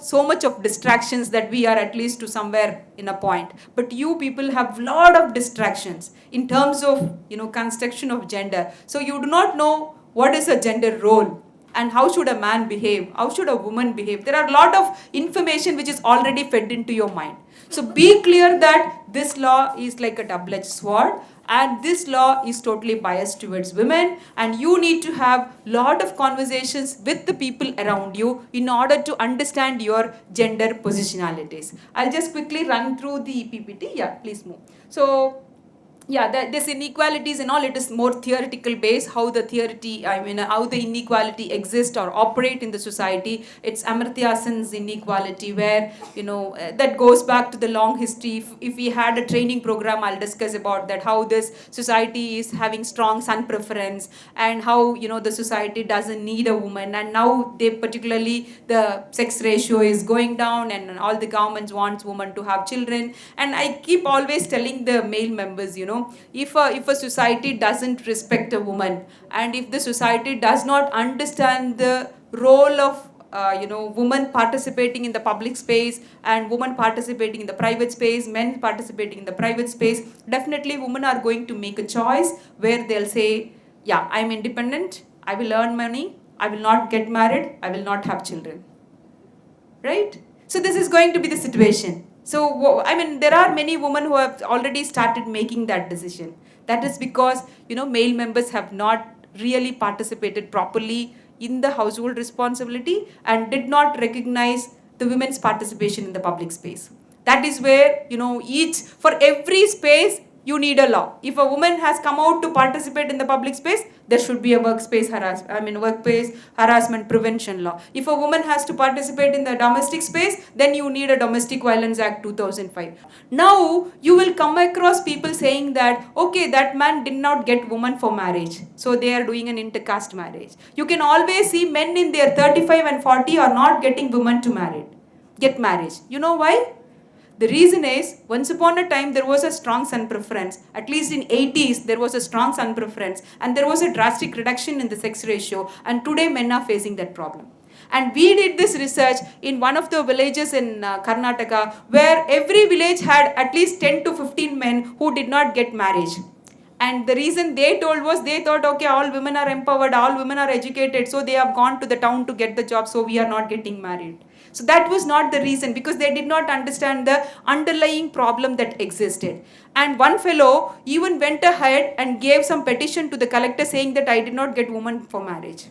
so much of distractions that we are at least to somewhere in a point. But you people have lot of distractions in terms of, construction of gender. So you do not know what is a gender role and how should a man behave, how should a woman behave. There are a lot of information which is already fed into your mind. So be clear that this law is like a double-edged sword. And this law is totally biased towards women, and you need to have lot of conversations with the people around you in order to understand your gender positionalities. I'll just quickly run through the PPT. Yeah, please move. So yeah, this inequalities and all, it is more theoretical based, how the how the inequality exists or operate in the society. It's Amartya Sen's inequality, where, that goes back to the long history. If we had a training program, I'll discuss about that, how this society is having strong son preference, and how, the society doesn't need a woman, and now they particularly, the sex ratio is going down, and all the governments wants women to have children. And I keep always telling the male members, if a society doesn't respect a woman, and if the society does not understand the role of women participating in the public space and women participating in the private space, men participating in the private space, definitely women are going to make a choice where they'll say, yeah, I'm independent, I will earn money, I will not get married, I will not have children. Right? So this is going to be the situation. So, there are many women who have already started making that decision. That is because, male members have not really participated properly in the household responsibility and did not recognize the women's participation in the public space. That is where, for every space, you need a law. If a woman has come out to participate in the public space, there should be a workplace harassment prevention law. If a woman has to participate in the domestic space, then you need a Domestic Violence Act 2005. Now, you will come across people saying that, okay, that man did not get woman for marriage, so they are doing an intercaste marriage. You can always see men in their 35 and 40 are not getting women to get marriage. You know why? The reason is, once upon a time, there was a strong son preference. At least in 80s, there was a strong son preference. And there was a drastic reduction in the sex ratio. And today, men are facing that problem. And we did this research in one of the villages in Karnataka, where every village had at least 10 to 15 men who did not get marriage. And the reason they told was, they thought, okay, all women are empowered, all women are educated, so they have gone to the town to get the job, so we are not getting married. So that was not the reason, because they did not understand the underlying problem that existed. And one fellow even went ahead and gave some petition to the collector saying that I did not get woman for marriage.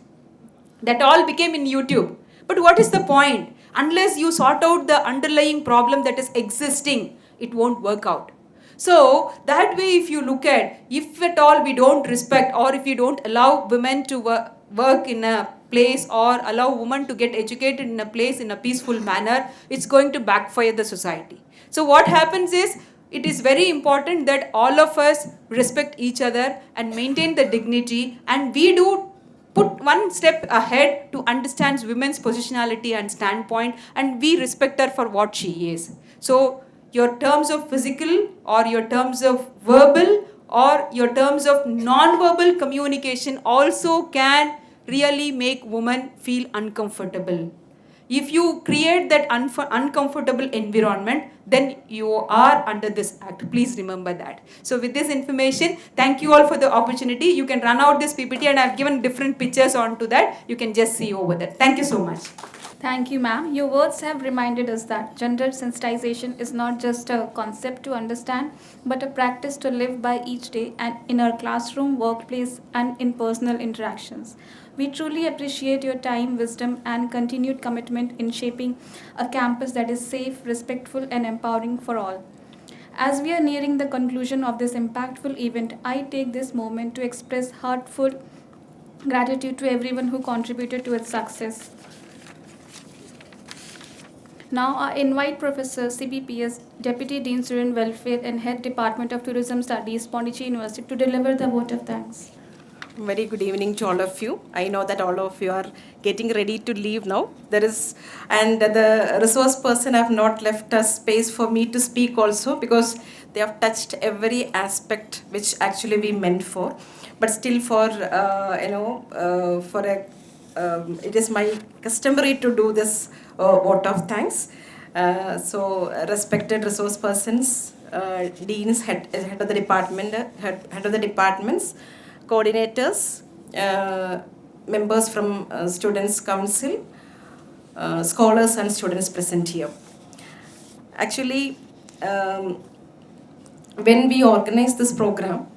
That all became in YouTube. But what is the point? Unless you sort out the underlying problem that is existing, it won't work out. So that way, if you look at, if at all we don't respect, or if you don't allow women to work in a place, or allow women to get educated in a place in a peaceful manner, it's going to backfire the society. So what happens is, it is very important that all of us respect each other and maintain the dignity, and we do put one step ahead to understand women's positionality and standpoint, and we respect her for what she is. So your terms of physical or your terms of verbal or your terms of non-verbal communication also can really make women feel uncomfortable. If you create that uncomfortable environment, then you are under this act. Please remember that. So with this information, thank you all for the opportunity. You can run out this PPT and I've given different pictures onto that. You can just see over there. Thank you so much. Thank you, ma'am. Your words have reminded us that gender sensitization is not just a concept to understand, but a practice to live by each day and in our classroom, workplace, and in personal interactions. We truly appreciate your time, wisdom, and continued commitment in shaping a campus that is safe, respectful, and empowering for all. As we are nearing the conclusion of this impactful event, I take this moment to express heartfelt gratitude to everyone who contributed to its success. Now I invite Professor CBPS, Deputy Dean Student Welfare and Head Department of Tourism Studies, Pondicherry University, to deliver the vote of thanks. Very good evening to all of you. I know that all of you are getting ready to leave now. And the resource person have not left a space for me to speak also, because they have touched every aspect which actually we meant for. But still, it is my customary to do this vote of thanks. So respected resource persons, deans, head of the department, head of the departments, coordinators, members from Students' Council, scholars and students present here. Actually, when we organized this program,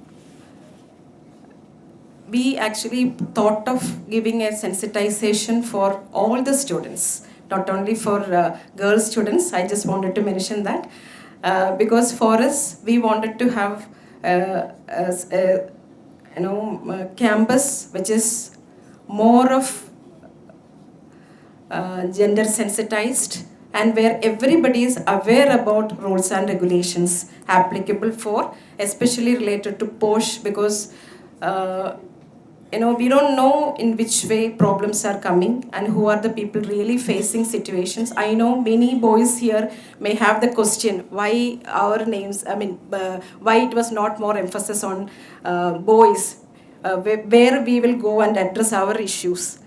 we actually thought of giving a sensitization for all the students, not only for girl students. I just wanted to mention that because for us, we wanted to have a campus which is more of gender sensitized, and where everybody is aware about rules and regulations applicable for, especially related to Posh, because we don't know in which way problems are coming and who are the people really facing situations. I know many boys here may have the question why our names, why it was not more emphasis on boys, where we will go and address our issues.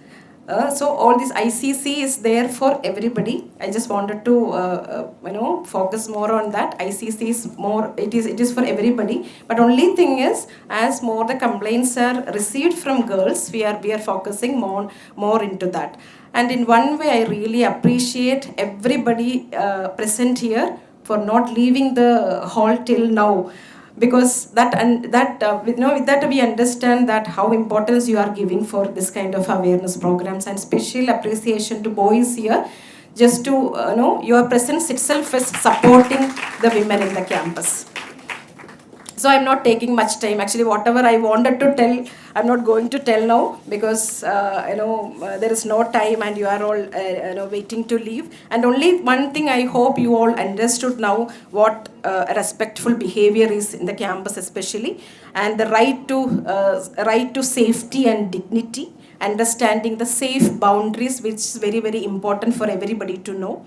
So all this ICC is there for everybody. I just wanted to focus more on that. ICC is more, it is for everybody. But only thing is, as more the complaints are received from girls, we are focusing more into that. And in one way, I really appreciate everybody present here for not leaving the hall till now. Because with that we understand that how importance you are giving for this kind of awareness programs, and special appreciation to boys here, just to your presence itself is supporting the women in the campus. So I'm not taking much time. Actually, whatever I wanted to tell, I'm not going to tell now, because there is no time and you are all waiting to leave. And only one thing, I hope you all understood now what respectful behavior is in the campus especially, and the right to safety and dignity, understanding the safe boundaries, which is very, very important for everybody to know,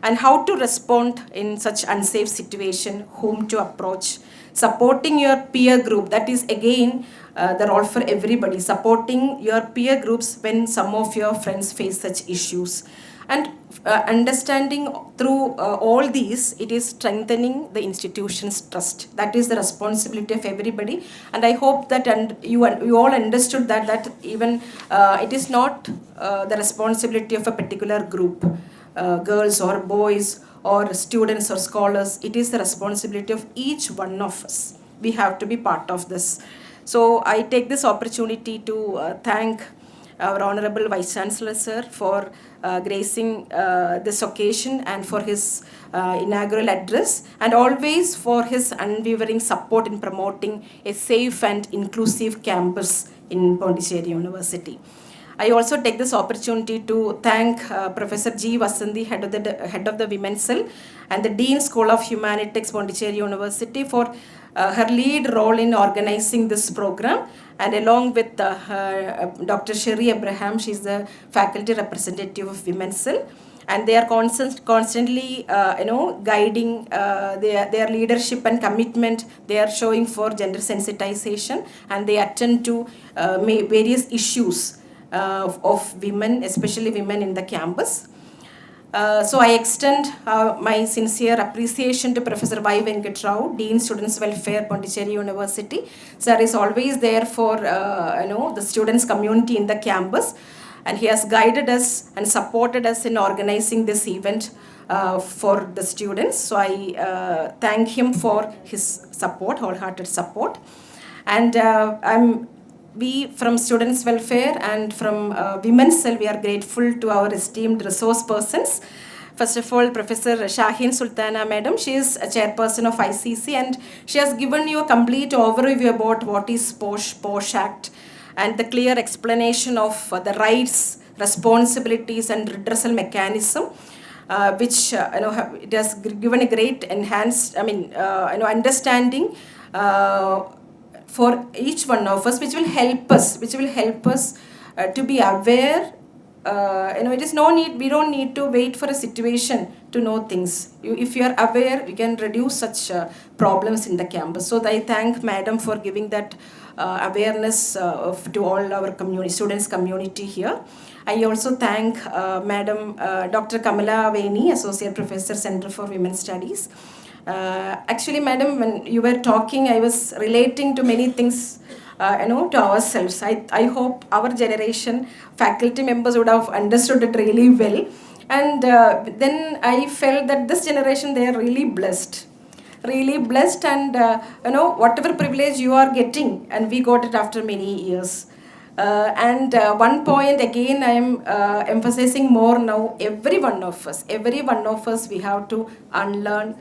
and how to respond in such unsafe situation, whom to approach, supporting your peer group. That is again the role for everybody, supporting your peer groups when some of your friends face such issues. And understanding through all these, it is strengthening the institution's trust. That is the responsibility of everybody. And I hope that you all understood that even it is not the responsibility of a particular group, girls or boys or students or scholars. It is the responsibility of each one of us. We have to be part of this. So I take this opportunity to thank our Honorable Vice Chancellor Sir for gracing this occasion, and for his inaugural address, and always for his unwavering support in promoting a safe and inclusive campus in Pondicherry University. I also take this opportunity to thank Professor G. Vasanthi, head of the Women's Cell, and the Dean School of Humanities, Pondicherry University, for her lead role in organizing this program, and along with Dr. Sherry Abraham, she's the faculty representative of Women's Cell, and they are constantly guiding their leadership and commitment they are showing for gender sensitization, and they attend to various issues of women, especially women in the campus. So I extend my sincere appreciation to Professor Y. Venkat Rao, Dean Students Welfare, Pondicherry University. Sir is always there for the students community in the campus, and he has guided us and supported us in organizing this event for the students. So I thank him for his support, wholehearted support. And we from Students Welfare and from Women's Cell, we are grateful to our esteemed resource persons. First of all, Professor Shahin Sultana Madam, she is a chairperson of ICC, and she has given you a complete overview about what is Posh Act and the clear explanation of the rights, responsibilities and redressal mechanism, which it has given a great enhanced, understanding for each one of us, which will help us to be aware. It is no need, we don't need to wait for a situation to know things. If you are aware, you can reduce such problems in the campus. So I thank Madam for giving that awareness to all our students community here. I also thank Madam Dr. Kamala Veni, Associate Professor, Center for Women's Studies. Actually, Madam, when you were talking, I was relating to many things to ourselves. I hope our generation faculty members would have understood it really well. And then I felt that this generation, they are really blessed. And whatever privilege you are getting, and we got it after many years. One point again, I am emphasizing more now, every one of us, we have to unlearn,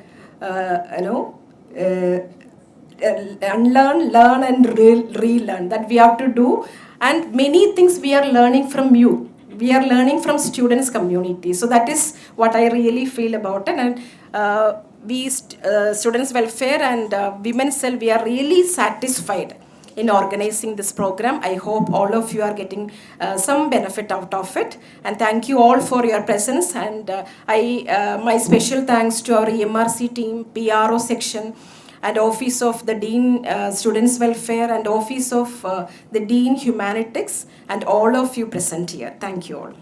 unlearn, learn and relearn. That we have to do, and many things we are learning from you. We are learning from students community. So that is what I really feel about it. And we Students Welfare and Women's Cell, we are really satisfied in organizing this program. I hope all of you are getting some benefit out of it. And thank you all for your presence. And my special thanks to our EMRC team, PRO section, and Office of the Dean Students Welfare, and Office of the Dean Humanities, and all of you present here. Thank you all.